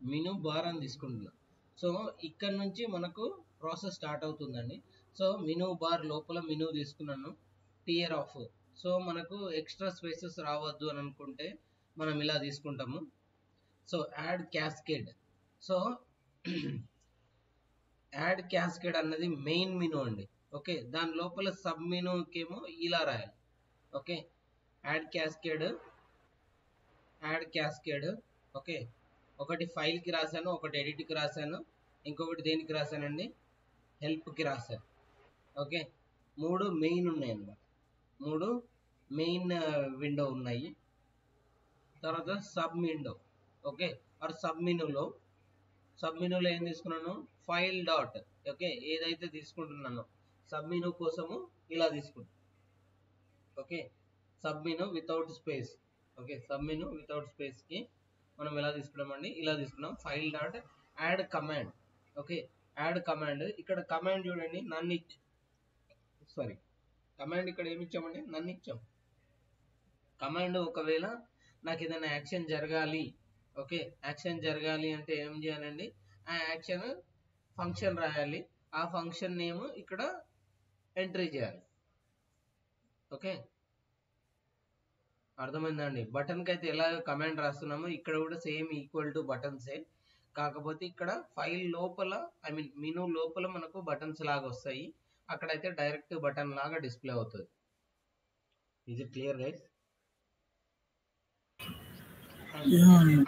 మెనూ బార్ అని తీసుకుంటున్నా. సో ఇక్కడ నుంచి మనకు ప్రాసెస్ స్టార్ట్ అవుతుందండి. సో మెనూ బార్ లోపల మెనూ తీసుకున్నాను, టియర్ ఆఫ్. సో మనకు ఎక్స్ట్రా స్పేసెస్ రావద్దు అని అనుకుంటే మనం ఇలా తీసుకుంటాము. So add cascade. So add cascade అన్నది మెయిన్ మెనూ అండి. ఓకే, దాని లోపల సబ్ మెనూకేమో ఇలా రాయాలి. Okay, add cascade, add cascade. Okay, ఒకటి ఫైల్కి రాశాను, ఒకటి ఎడిట్కి రాశాను, ఇంకొకటి దేనికి రాశానండి, హెల్ప్కి రాశాను. ఓకే, 3 మెయిన్ ఉన్నాయి అన్నమాట, 3 మెయిన్ విండో ఉన్నాయి. తర్వాత sub window. Okay, or sub మెనూలో ఏం తీసుకున్నాను, ఫైల్ డాట్. ఓకే, ఏదైతే తీసుకుంటున్నానో సబ్ మెనూ కోసము ఇలా తీసుకుంటాను. Okay, sub menu without space. Okay, sub menu without స్పేస్కి మనం ఎలా తీసుకున్నామండి, ఇలా తీసుకున్నాం, file dot add command. Okay, add command. ఇక్కడ కమాండ్ చూడండి, నన్ను సారీ, కమాండ్ ఇక్కడ ఏమి ఇచ్చామండి, నన్ను ఇచ్చాం. కమాండ్ ఒకవేళ నాకు ఏదైనా యాక్షన్ జరగాలి, ఓకే, యాక్షన్ జరగాలి అంటే ఏం చేయాలండి, ఆ యాక్షన్ ఫంక్షన్ రాయాలి, ఆ ఫంక్షన్ నేమ్ ఇక్కడ ఎంట్రీ చేయాలి. ఓకే, అర్థమైందండి. బటన్కి అయితే ఎలా కమాండ్ రాస్తున్నామో ఇక్కడ కూడా సేమ్ ఈక్వల్ టు బటన్సే, కాకపోతే ఇక్కడ ఫైల్ లోపల, ఐ మీన్ మెనూ లోపల మనకు బటన్స్ లాగా వస్తాయి, అక్కడైతే డైరెక్ట్ బటన్ లాగా డిస్ప్లే అవుతుంది. ఇది క్లియర్ గైస్?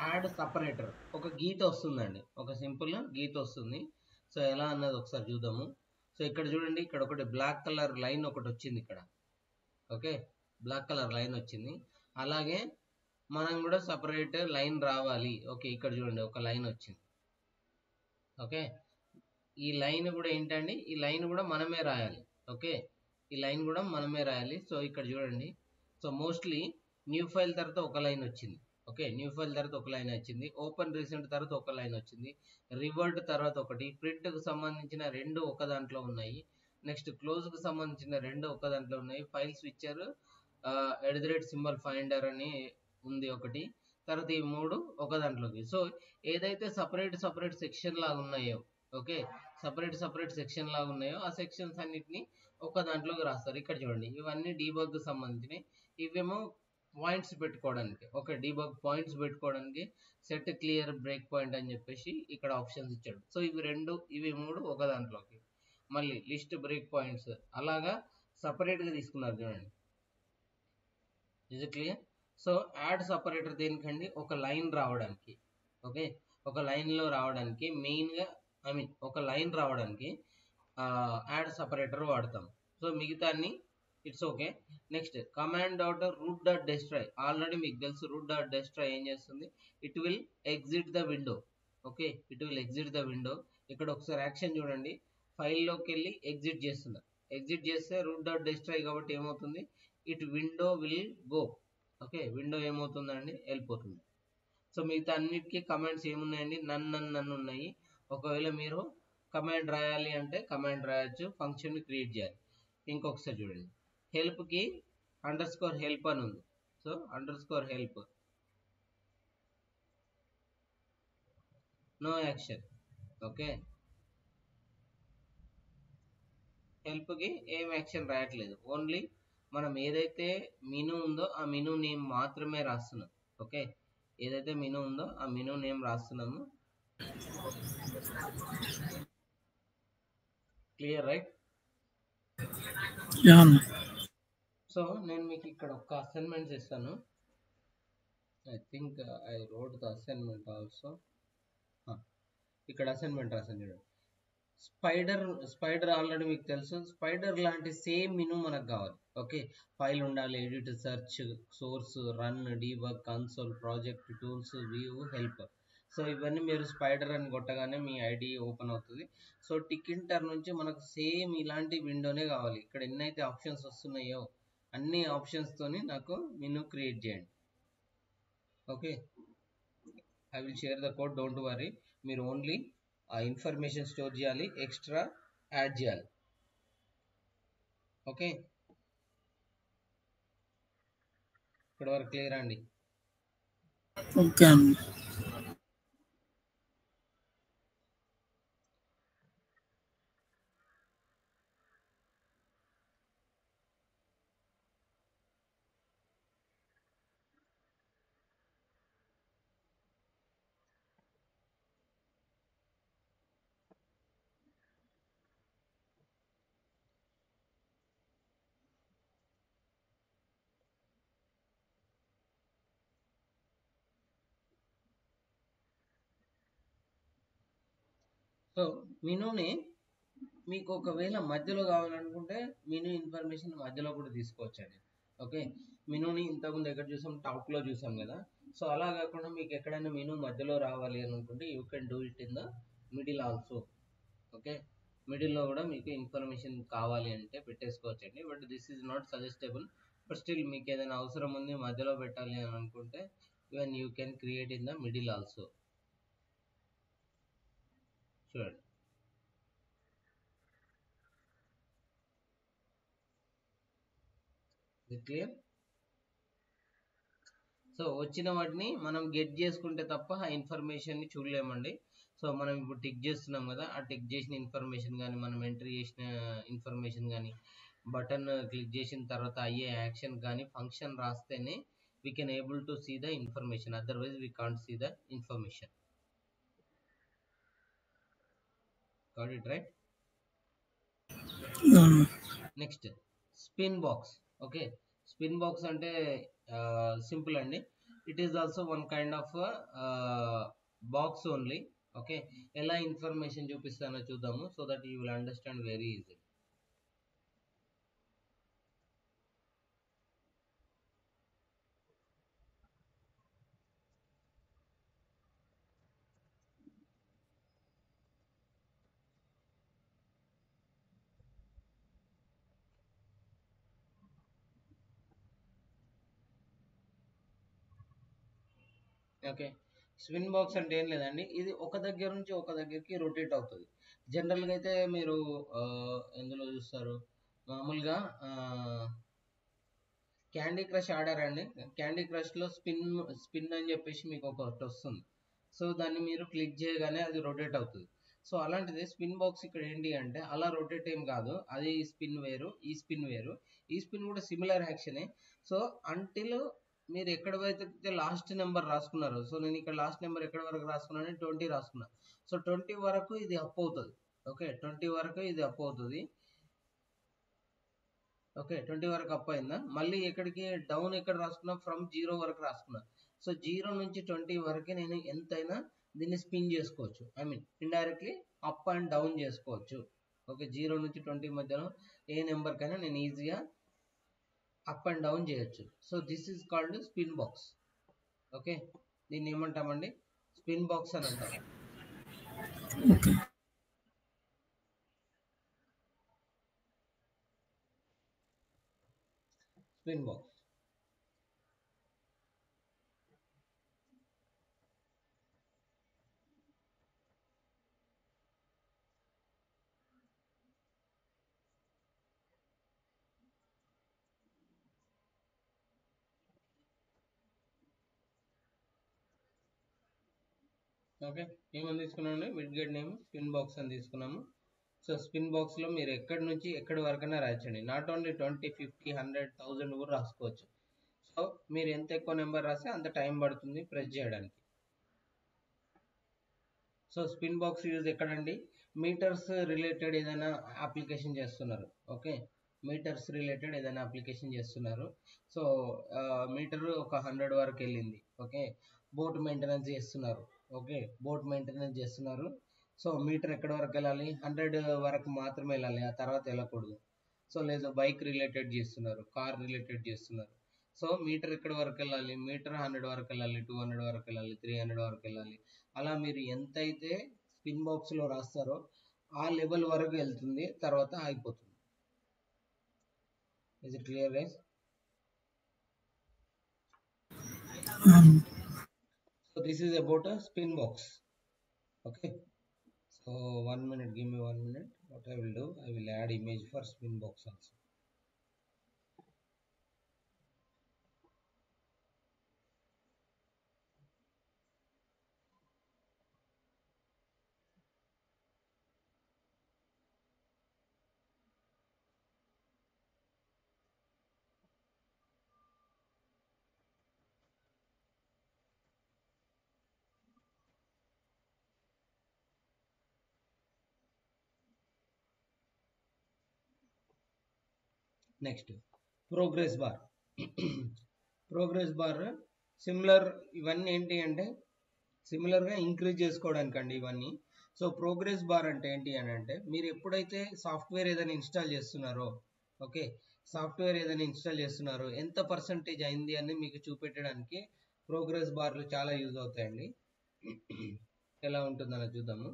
యాడ్ సపరేటర్, ఒక గీత వస్తుందండి, ఒక సింపుల్ గీత వస్తుంది. సో ఎలా అన్నది ఒకసారి చూద్దాము. సో ఇక్కడ చూడండి, ఇక్కడ ఒకటి బ్లాక్ కలర్ లైన్ ఒకటి వచ్చింది ఇక్కడ. ఓకే, బ్లాక్ కలర్ లైన్ వచ్చింది. అలాగే మనం కూడా సపరేట్ లైన్ రావాలి. ఓకే, ఇక్కడ చూడండి ఒక లైన్ వచ్చింది. ఓకే, ఈ లైన్ కూడా ఏంటండి, ఈ లైన్ కూడా మనమే రాయాలి. ఓకే, ఈ లైన్ కూడా మనమే రాయాలి. సో ఇక్కడ చూడండి, సో మోస్ట్లీ న్యూ ఫైల్ తర్వాత ఒక లైన్ వచ్చింది. ఓకే, న్యూ ఫైల్ తర్వాత ఒక లైన్ వచ్చింది, ఓపెన్ రీసెంట్ తర్వాత ఒక లైన్ వచ్చింది, రివర్ట్ తర్వాత ఒకటి, ప్రింట్కు సంబంధించిన 2 ఒక దాంట్లో ఉన్నాయి, నెక్స్ట్ క్లోజ్కు సంబంధించిన 2 ఒక దాంట్లో ఉన్నాయి, ఫైల్ స్విచ్చర్ @ ఫైండర్ అని ఉంది ఒకటి, తర్వాత ఈ 3 ఒక దాంట్లోకి. సో ఏదైతే సపరేట్ సెక్షన్ లాగా ఉన్నాయో, ఓకే, సపరేట్ సెక్షన్ లాగా ఉన్నాయో ఆ సెక్షన్స్ అన్నిటిని ఒక దాంట్లోకి రాస్తారు. ఇక్కడ చూడండి, ఇవన్నీ డీబగ్ సంబంధించినవి, ఇవేమో పాయింట్స్ పెట్టుకోవడానికి. ఓకే, డీబగ్ పాయింట్స్ పెట్టుకోవడానికి సెట్ క్లియర్ బ్రేక్ పాయింట్ అని చెప్పేసి ఇక్కడ ఆప్షన్స్ ఇచ్చాడు. సో ఇవి 2, ఇవి 3 ఒక దాంట్లోకి, మళ్ళీ లిస్ట్ బ్రేక్ పాయింట్స్ అలాగా సపరేట్గా తీసుకున్నారు చూడండి. Is clear? So add separator దేనికండి, ఒక లైన్ రావడానికి. ఓకే, ఒక లైన్లో రావడానికి మెయిన్గా, ఐ మీన్ ఒక లైన్ రావడానికి యాడ్ సపరేటర్ వాడతాం. సో మిగతా అన్ని it's okay. Next command dot root dot destroy. Already మీకు తెలుసు రూట్ డాట్ డెస్ట్రాయ్ ఏం చేస్తుంది, it will exit the window. Okay, it will exit the window. ఇక్కడ ఒకసారి యాక్షన్ చూడండి, ఫైల్లోకి వెళ్ళి ఎగ్జిట్ చేస్తున్నా, ఎగ్జిట్ చేస్తే రూట్ డాట్ డెస్ట్రాయ్ కాబట్టి ఏమవుతుంది, it window will go. Okay, window ఏమవుతుందండి, వెళ్ళిపోతుంది. సో మిగతా అన్నిటికీ కమాండ్స్ ఏమున్నాయండి, నన్ను ఉన్నాయి. ఒకవేళ మీరు కమాండ్ రాయాలి అంటే కమాండ్ రాయొచ్చు, ఫంక్షన్ క్రియేట్ చేయాలి. ఇంకొకసారి చూడండి, హెల్ప్కి _హెల్ప్ అని ఉంది. So _help, no action. Okay, హెల్ప్కి ఏం యాక్షన్ రాయట్లేదు, ఓన్లీ మనం ఏదైతే మెనూ ఉందో ఆ మెనూ నేమ్ మాత్రమే రాస్తున్నాం. ఓకే, ఏదైతే మెనూ ఉందో ఆ మెనూ నేమ్ రాస్తున్నాము. Clear right? యా అన్న. సో నేను మీకు ఇక్కడ ఒక అసైన్మెంట్స్ ఇస్తాను. I think I wrote the assignment also. ఇక్కడ అసైన్మెంట్ రాసాను చూడండి. స్పైడర్ ఆల్రెడీ మీకు తెలుసు. స్పైడర్ లాంటి సేమ్ మెనూ మనకు కావాలి. ఓకే, ఫైల్ ఉండాలి, edit, search, source, run, debug, console, project, tools, view, help. So ఇవన్నీ మీరు స్పైడర్ అని కొట్టగానే మీ ఐడి ఓపెన్ అవుతుంది. సో టికింటర్ నుంచి మనకు సేమ్ ఇలాంటి విండోనే కావాలి. ఇక్కడ ఎన్నైతే ఆప్షన్స్ వస్తున్నాయో అన్ని ఆప్షన్స్ తోని నాకు మెనూ క్రియేట్ చేయండి. Okay, I will share the code, don't worry. మీరు ఓన్లీ ఆ ఇన్ఫర్మేషన్ స్టోర్ చేయాలి, ఎక్స్ట్రా యాడ్ చేయాలి. ఓకే, ఇక్కడ వరకు క్లియర్ అండి? ఓకే అన్న. సో మెనూని మీకు ఒకవేళ మధ్యలో కావాలనుకుంటే మెనూ ఇన్ఫర్మేషన్ మధ్యలో కూడా తీసుకోవచ్చండి. ఓకే, మెనూని ఇంతకుముందు ఎక్కడ చూసాం, టాప్లో చూసాం కదా. సో అలా కాకుండా మీకు ఎక్కడైనా మెనూ మధ్యలో రావాలి అని అనుకుంటే you can do it in the middle also. Okay, మిడిల్లో కూడా మీకు ఇన్ఫర్మేషన్ కావాలి అంటే పెట్టేసుకోవచ్చండి. But this is not suggestible. But still మీకు ఏదైనా అవసరం ఉంది మధ్యలో పెట్టాలి అని అనుకుంటే even you can create in the middle also. చూడండి, ఇది క్లియర్? సో వచ్చిన వాటిని మనం గెట్ చేసుకుంటే తప్ప ఆ ఇన్ఫర్మేషన్ని చూడలేమండి. సో మనం ఇప్పుడు టిక్ చేస్తున్నాం కదా, ఆ టిక్ చేసిన ఇన్ఫర్మేషన్ కానీ మనం ఎంట్రీ చేసిన ఇన్ఫర్మేషన్ కానీ బటన్ క్లిక్ చేసిన తర్వాత అయ్యే యాక్షన్ కానీ ఫంక్షన్ రాస్తేనే we can able to see the information, otherwise we can't see the information. Got it right? Yeah అన్న. Next spin box. Okay, spin box అంటే సింపుల్ అండి. It is also one kind of box only. Okay, ఎలా information చూపిస్తానో చూద్దాము, so that you will understand very easy. Okay, spin box అంటే ఏం లేదండి, ఇది ఒక దగ్గర నుంచి ఒక దగ్గరికి రొటేట్ అవుతుంది. జనరల్గా అయితే మీరు ఎందులో చూస్తారు మామూలుగా క్యాండీ క్రష్ ఆడారా అండి? క్యాండీ క్రష్లో స్పిన్ అని చెప్పేసి మీకు ఒకటి వస్తుంది. సో దాన్ని మీరు క్లిక్ చేయగానే అది రొటేట్ అవుతుంది. సో అలాంటిది స్పిన్ బాక్స్ ఇక్కడ ఏంటి అంటే అలా రొటేట్ ఏం కాదు, అది ఈ స్పిన్ వేరు, ఈ స్పిన్ వేరు. ఈ స్పిన్ కూడా సిమిలర్ యాక్షనే. సో అంటిల్ మీరు ఎక్కడ అయితే లాస్ట్ నెంబర్ రాసుకున్నారు, సో నేను ఇక్కడ లాస్ట్ నెంబర్ ఎక్కడ వరకు రాసుకున్నాను, 20 రాసుకున్నా. సో 20 వరకు ఇది అప్ అవుతుంది. ఓకే, 20 వరకు ఇది అప్ అవుతుంది. ఓకే, 20 వరకు అప్ అయిందా, మళ్ళీ ఎక్కడికి డౌన్ ఎక్కడ రాసుకున్నా, ఫ్రమ్ 0 వరకు రాసుకున్నా. సో 0 నుంచి 20 వరకు నేను ఎంతైనా దీన్ని స్పిన్ చేసుకోవచ్చు, I mean indirectly up and down చేసుకోవచ్చు. ఓకే, 0 నుంచి 20 మధ్యలో ఏ నెంబర్ కైనా నేను ఈజీగా అప్ అండ్ డౌన్ చేయొచ్చు. So this is called spin box. Okay, దీన్ని ఏమంటామండి, స్పిన్ బాక్స్ అని అంటాం. ఓకే. Spin box. ఓకే, ఏమని తీసుకున్నామండి, విడ్గెట్ నేమ్ స్పిన్ బాక్స్ అని తీసుకున్నాము. సో స్పిన్ బాక్స్లో మీరు ఎక్కడి నుంచి ఎక్కడి వరకైనా రాయొచ్చండి. నాట్ ఓన్లీ 20, 50, 100, 1000 కూడా రాసుకోవచ్చు. సో మీరు ఎంత ఎక్కువ నెంబర్ రాస్తే అంత టైం పడుతుంది ప్రెస్ చేయడానికి. సో స్పిన్ బాక్స్ యూజ్ ఎక్కడండి? మీటర్స్ రిలేటెడ్ ఏదైనా అప్లికేషన్ చేస్తున్నారు. ఓకే, మీటర్స్ రిలేటెడ్ ఏదైనా అప్లికేషన్ చేస్తున్నారు. సో మీటర్ ఒక 100 వరకు వెళ్ళింది. ఓకే, బోట్ మెయింటెనెన్స్ చేస్తున్నారు. ఓకే, బోట్ మెయింటెనెన్స్ చేస్తున్నారు. సో మీటర్ ఎక్కడి వరకు వెళ్ళాలి? 100 వరకు మాత్రమే వెళ్ళాలి, ఆ తర్వాత వెళ్ళకూడదు. సో లేదు, బైక్ రిలేటెడ్ చేస్తున్నారు, కార్ రిలేటెడ్ చేస్తున్నారు. సో మీటర్ ఎక్కడి వరకు వెళ్ళాలి? మీటర్ 100 వరకు వెళ్ళాలి, 200 వరకు వెళ్ళాలి, 300 వరకు వెళ్ళాలి. అలా మీరు ఎంతైతే స్పిన్ బాక్స్లో రాస్తారో ఆ లెవెల్ వరకు వెళ్తుంది, తర్వాత ఆగిపోతుంది. Is it clear guys? So this is about a spin box. Okay, so 1 minute, give me 1 minute. What I will do, I will add image for spin box also. Next progress bar. Progress bar similar, ఇవన్నీ ఏంటి అంటే సిమిలర్గా increase చేసుకోవడానికి అండి ఇవన్నీ. So progress bar అంటే ఏంటి అని అంటే, మీరు ఎప్పుడైతే సాఫ్ట్వేర్ ఏదైనా ఇన్స్టాల్ చేస్తున్నారో, ఓకే, సాఫ్ట్వేర్ ఏదైనా ఇన్స్టాల్ చేస్తున్నారో ఎంత పర్సంటేజ్ అయింది అని మీకు చూపెట్టడానికి ప్రోగ్రెస్ బార్లు చాలా యూజ్ అవుతాయండి. ఎలా ఉంటుందని చూద్దాము.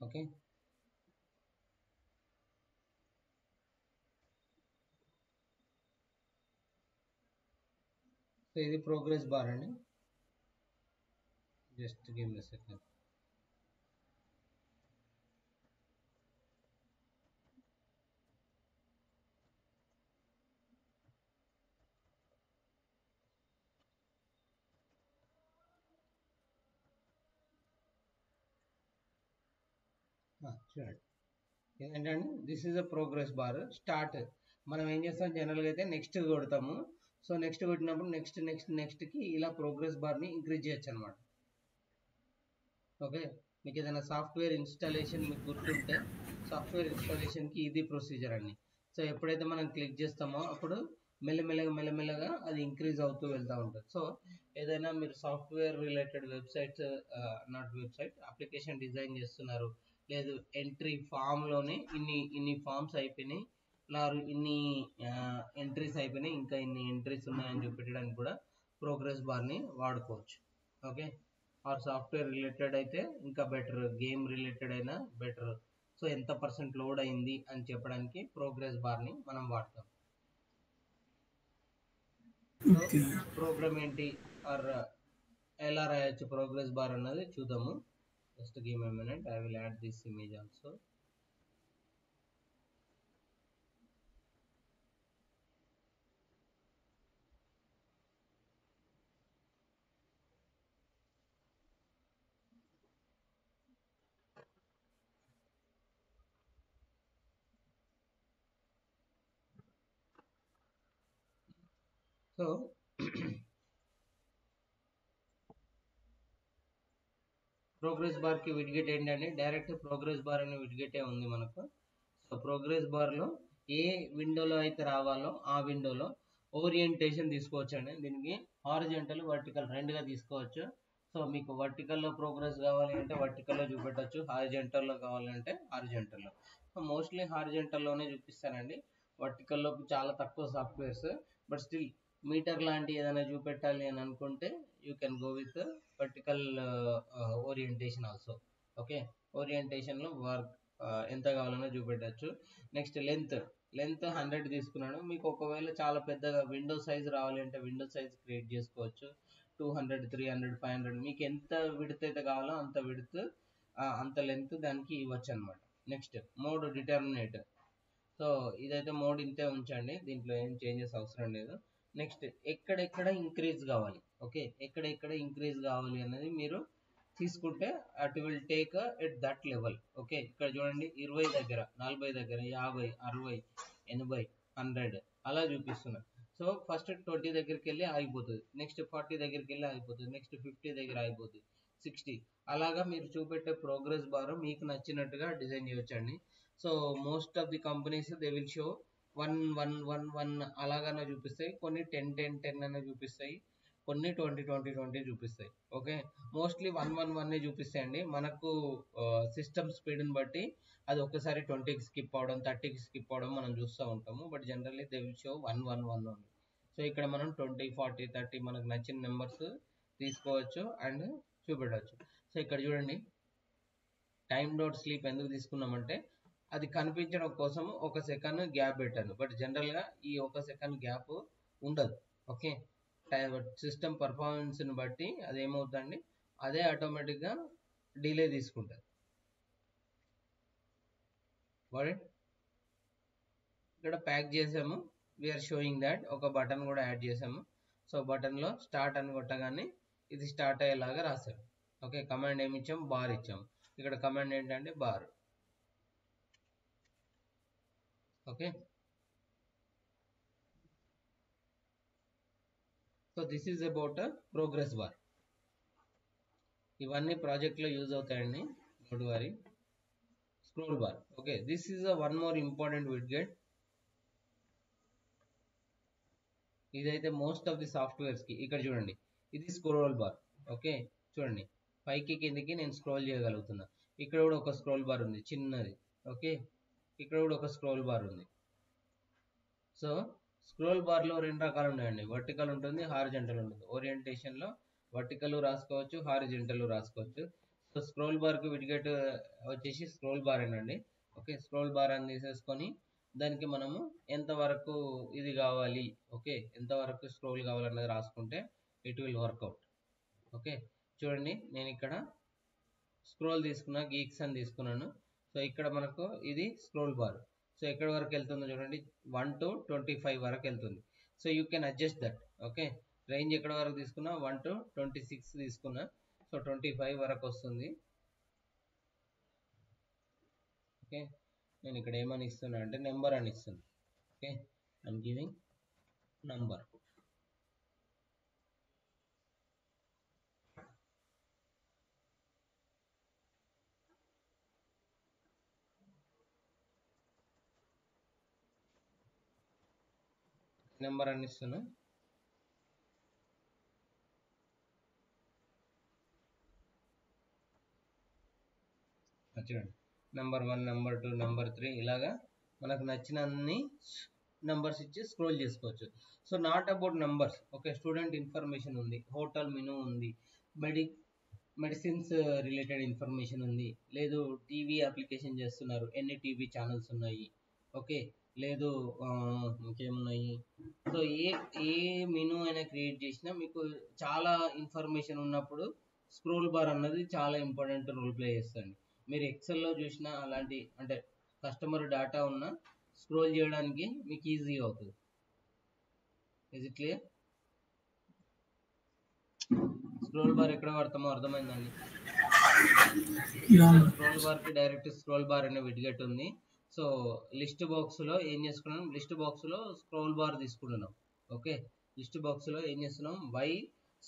ఓకే, సో ఇది ప్రోగ్రెస్ బార్ అండి. జస్ట్ గివ్ మీ సెకండ్. చూడండి, ఏంటంటే this is a progress bar. Start మనం ఏం చేస్తాం, జనరల్గా అయితే నెక్స్ట్ కొడతాము. సో నెక్స్ట్ కొట్టినప్పుడు నెక్స్ట్ నెక్స్ట్ నెక్స్ట్కి ఇలా ప్రోగ్రెస్ బార్ని ఇంక్రీజ్ చేయొచ్చు అనమాట. ఓకే, మీకు ఏదైనా సాఫ్ట్వేర్ ఇన్స్టాలేషన్ మీకు గుర్తుంటే, సాఫ్ట్వేర్ ఇన్స్టాలేషన్కి ఇది ప్రొసీజర్ అండి. సో ఎప్పుడైతే మనం క్లిక్ చేస్తామో అప్పుడు మెల్లమెల్లగా అది ఇంక్రీజ్ అవుతూ వెళ్తూ ఉంటుంది. సో ఏదైనా మీరు software related websites, not website, application design చేస్తున్నారు, లేదు ఎంట్రీ ఫామ్లోనే ఇన్ని ఫామ్స్ అయిపోయినాయి, ఇన్ని ఎంట్రీస్ అయిపోయినాయి, ఇంకా ఇన్ని ఎంట్రీస్ ఉన్నాయని చూపెట్టడానికి కూడా ప్రోగ్రెస్ బార్ని వాడుకోవచ్చు. ఓకే, ఆర్ సాఫ్ట్వేర్ రిలేటెడ్ అయితే ఇంకా బెటర్, గేమ్ రిలేటెడ్ అయినా బెటర్. సో ఎంత పర్సెంట్ లోడ్ అయింది అని చెప్పడానికి ప్రోగ్రెస్ బార్ని మనం వాడతాం. సో ప్రోగ్రామ్ ఏంటి ఆర్ ఎలా రాయొచ్చు ప్రోగ్రెస్ బార్ అన్నది చూద్దాము. Just give me minute, I will add this image also. So progress బార్కి విడ్గెట్ ఏంటంటే డైరెక్ట్ ప్రోగ్రెస్ బార్ అనే విడ్గెటే ఉంది మనకు. సో ప్రోగ్రెస్ బార్లో ఏ విండోలో అయితే రావాలో ఆ విండోలో ఓరియంటేషన్ తీసుకోవచ్చు అండి. దీనికి హారిజంటల్, వర్టికల్ రెండుగా తీసుకోవచ్చు. సో మీకు వర్టికల్లో ప్రోగ్రెస్ కావాలి అంటే వర్టికల్లో చూపెట్టచ్చు, హారిజంటల్లో కావాలంటే హారిజంటల్లో. సో మోస్ట్లీ హారిజంటల్లోనే చూపిస్తానండి, వర్టికల్లో చాలా తక్కువ సాఫ్ట్వేర్స్. బట్ స్టిల్ మీటర్ లాంటి ఏదైనా చూపెట్టాలి అని అనుకుంటే you can go with vertical orientation also. Okay, ఓరియంటేషన్లో వర్క్ ఎంత కావాలన్నా చూపెట్టచ్చు. నెక్స్ట్ లెంత్ 100 తీసుకున్నాను. మీకు ఒకవేళ చాలా పెద్దగా విండో సైజ్ రావాలి అంటే విండో సైజ్ క్రియేట్ చేసుకోవచ్చు. 200, 300, 500 మీకు ఎంత విడ్త్ అయితే కావాలో అంత విడ్త్, అంత లెంత్ దానికి ఇవ్వచ్చు అనమాట. Next mode determinate. సో ఇదైతే మోడ్ ఇంతే ఉంచండి, దీంట్లో ఏం చేంజెస్ అవసరం లేదు. నెక్స్ట్ ఎక్కడెక్కడ ఇంక్రీజ్ కావాలి, ఓకే, ఎక్కడెక్కడ ఇంక్రీజ్ కావాలి అనేది మీరు తీసుకుంటే at will take at that level. Okay, ఇక్కడ చూడండి 20 దగ్గర, 40 దగ్గర, 50, 60, 80, 100 అలా చూపిస్తున్నా. సో ఫస్ట్ 20 దగ్గరికి వెళ్ళి ఆగిపోతుంది, నెక్స్ట్ 40 దగ్గరికి వెళ్ళి ఆగిపోతుంది, నెక్స్ట్ 50 దగ్గర ఆగిపోతుంది, 60 అలాగా మీరు చూపెట్టే ప్రోగ్రెస్ బార్ మీకు నచ్చినట్టుగా డిజైన్ చేయొచ్చండి. So most of the companies they will show 1 1 1 1 అలాగనే చూపిస్తాయి, కొన్ని 10 10 10 అనే చూపిస్తాయి, కొన్ని 20 20 20 చూపిస్తాయి. Okay, mostly 1 1 1 చూపిస్తాయండి. మనకు సిస్టమ్ స్పీడ్ని బట్టి అది ఒకసారి 20కి స్కిప్ అవడం, 30కి స్కిప్ అవడం మనం చూస్తూ ఉంటాము. But generally they will show 1 1 1 ఉంది. సో ఇక్కడ మనం 20 40 30 మనకు నచ్చిన నెంబర్స్ తీసుకోవచ్చు అండ్ చూపెట్టవచ్చు. సో ఇక్కడ చూడండి టైమ్ డాట్ స్లీప్ ఎందుకు తీసుకున్నామంటే అది కనిపించడం కోసం 1 సెకండ్ గ్యాప్ పెట్టాను. బట్ జనరల్గా ఈ 1 సెకండ్ గ్యాప్ ఉండదు. ఓకే, సిస్టమ్ పర్ఫార్మెన్స్ని బట్టి అది ఏమవుతుందండి, అదే ఆటోమేటిక్గా డిలే తీసుకుంటుంది. ఇక్కడ ప్యాక్ చేసాము, వీఆర్ షోయింగ్ దాట్ ఒక బటన్ కూడా యాడ్ చేసాము. సో బటన్లో స్టార్ట్ అని కొట్టగానే ఇది స్టార్ట్ అయ్యేలాగా రాశారు. ఓకే, కమాండ్ ఏమి ఇచ్చాము, బార్ ఇచ్చాము. ఇక్కడ కమాండ్ ఏంటంటే bar. Okay, so this is about progress bar. ఇవన్నీ ప్రాజెక్ట్లో యూజ్ అవుతాయండి, don't worry. Scroll bar. Okay, this is one more important widget. ఇదైతే మోస్ట్ ఆఫ్ ది సాఫ్ట్వేర్స్కి ఇక్కడ చూడండి ఇది స్క్రోల్ బార్. ఓకే, చూడండి పైకి కిందికి నేను స్క్రోల్ చేయగలుగుతున్నా. ఇక్కడ కూడా ఒక స్క్రోల్ బార్ ఉంది చిన్నది. ఓకే, ఇక్కడ కూడా ఒక స్క్రోల్ బార్ ఉంది. సో స్క్రోల్ బార్లో 2 రకాలు ఉన్నాయండి, వర్టికల్ ఉంటుంది, హారిజంటల్ ఉంటుంది. ఓరియంటేషన్లో వర్టికల్ రాసుకోవచ్చు, హారిజంటల్ రాసుకోవచ్చు. సో స్క్రోల్ బార్కి విడ్గెట్ వచ్చేసి స్క్రోల్ బార్ ఏనండి. ఓకే, స్క్రోల్ బార్ అని తీసేసుకొని దానికి మనము ఎంతవరకు ఇది కావాలి, ఓకే, ఎంతవరకు స్క్రోల్ కావాలన్నది రాసుకుంటే ఇట్ విల్ వర్కౌట్. ఓకే, చూడండి నేను ఇక్కడ స్క్రోల్ తీసుకున్నా, గీక్స్ అని తీసుకున్నాను. సో ఇక్కడ మనకు ఇది స్క్రోల్ బార్. సో ఎక్కడి వరకు వెళ్తుందో చూడండి, 1 to 25 వరకు వెళ్తుంది. So you can adjust that. Okay, range ఎక్కడ వరకు తీసుకున్నా, 1 to 26 తీసుకున్నా. సో 25 వరకు వస్తుంది. ఓకే, నేను ఇక్కడ ఏమని ఇస్తున్నా అంటే నెంబర్ అని ఇస్తున్నా. Okay, I'm giving number. Number అని ఇస్తున్నా. చూడండి నెంబర్ 1, నెంబర్ 2, నెంబర్ 3 ఇలాగా మనకు నచ్చిన అన్ని నెంబర్స్ ఇచ్చి స్క్రోల్ చేసుకోవచ్చు. So not about numbers. Okay, student information ఉంది, హోటల్ మెనూ ఉంది, మెడిసిన్స్ రిలేటెడ్ ఇన్ఫర్మేషన్ ఉంది, లేదు టీవీ అప్లికేషన్ చేస్తున్నారు, ఎన్ని టీవీ ఛానల్స్ ఉన్నాయి, ఓకే, లేదు ఇంకేమున్నాయి. సో ఏ మెనూ అయినా క్రియేట్ చేసినా మీకు చాలా ఇన్ఫర్మేషన్ ఉన్నప్పుడు స్క్రోల్ బార్ అన్నది చాలా ఇంపార్టెంట్ రోల్ ప్లే చేస్తుంది. మీరు ఎక్సెల్లో చూసినా అలాంటి అంటే కస్టమర్ డేటా ఉన్న స్క్రోల్ చేయడానికి మీకు ఈజీగా అవుతుంది. Is it clear? Scroll bar ఎక్కడ వాడతామో అర్థమైందండి. స్క్రోల్ బార్కి డైరెక్ట్ స్క్రోల్ బార్ అనే విడ్గెట్ ఉంది. సో లిస్ట్ బాక్స్లో ఏం చేసుకున్నాం, లిస్ట్ బాక్స్లో స్క్రోల్ బార్ తీసుకుంటున్నాం. ఓకే, లిస్ట్ బాక్స్లో ఏం చేస్తున్నాం, వై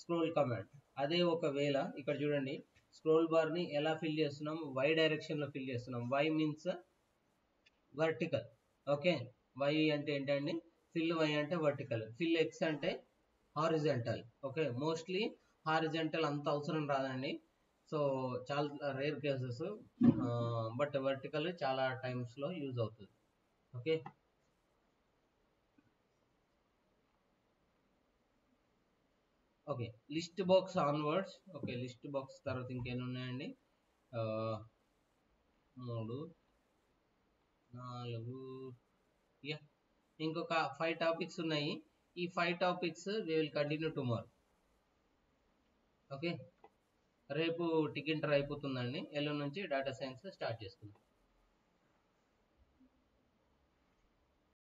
స్క్రోల్ కమాండ్. అదే ఒకవేళ ఇక్కడ చూడండి స్క్రోల్ బార్ని ఎలా ఫిల్ చేస్తున్నాం, వై డైరెక్షన్లో ఫిల్ చేస్తున్నాం. Y means vertical. Okay, Y అంటే ఏంటండి, ఫిల్ వై అంటే వర్టికల్, ఫిల్ ఎక్స్ అంటే హారిజంటల్. ఓకే, మోస్ట్లీ హారిజంటల్ అంత అవసరం రాదండి. సో చాలా రేర్ కేసెస్, బట్ వర్టికల్ చాలా టైమ్స్లో యూజ్ అవుతుంది. Okay, okay, list box onwards. Okay, list box తర్వాత ఇంకేమి ఉన్నాయండి, 3 4 ఇంకొక 5 టాపిక్స్ ఉన్నాయి. ఈ 5 topics we will continue tomorrow. Okay, రేపు టిక్ ఇంటర్ అయిపోతుందండి, ఎల్లుండి నుంచి డేటా సైన్స్ స్టార్ట్ చేసుకుందాం.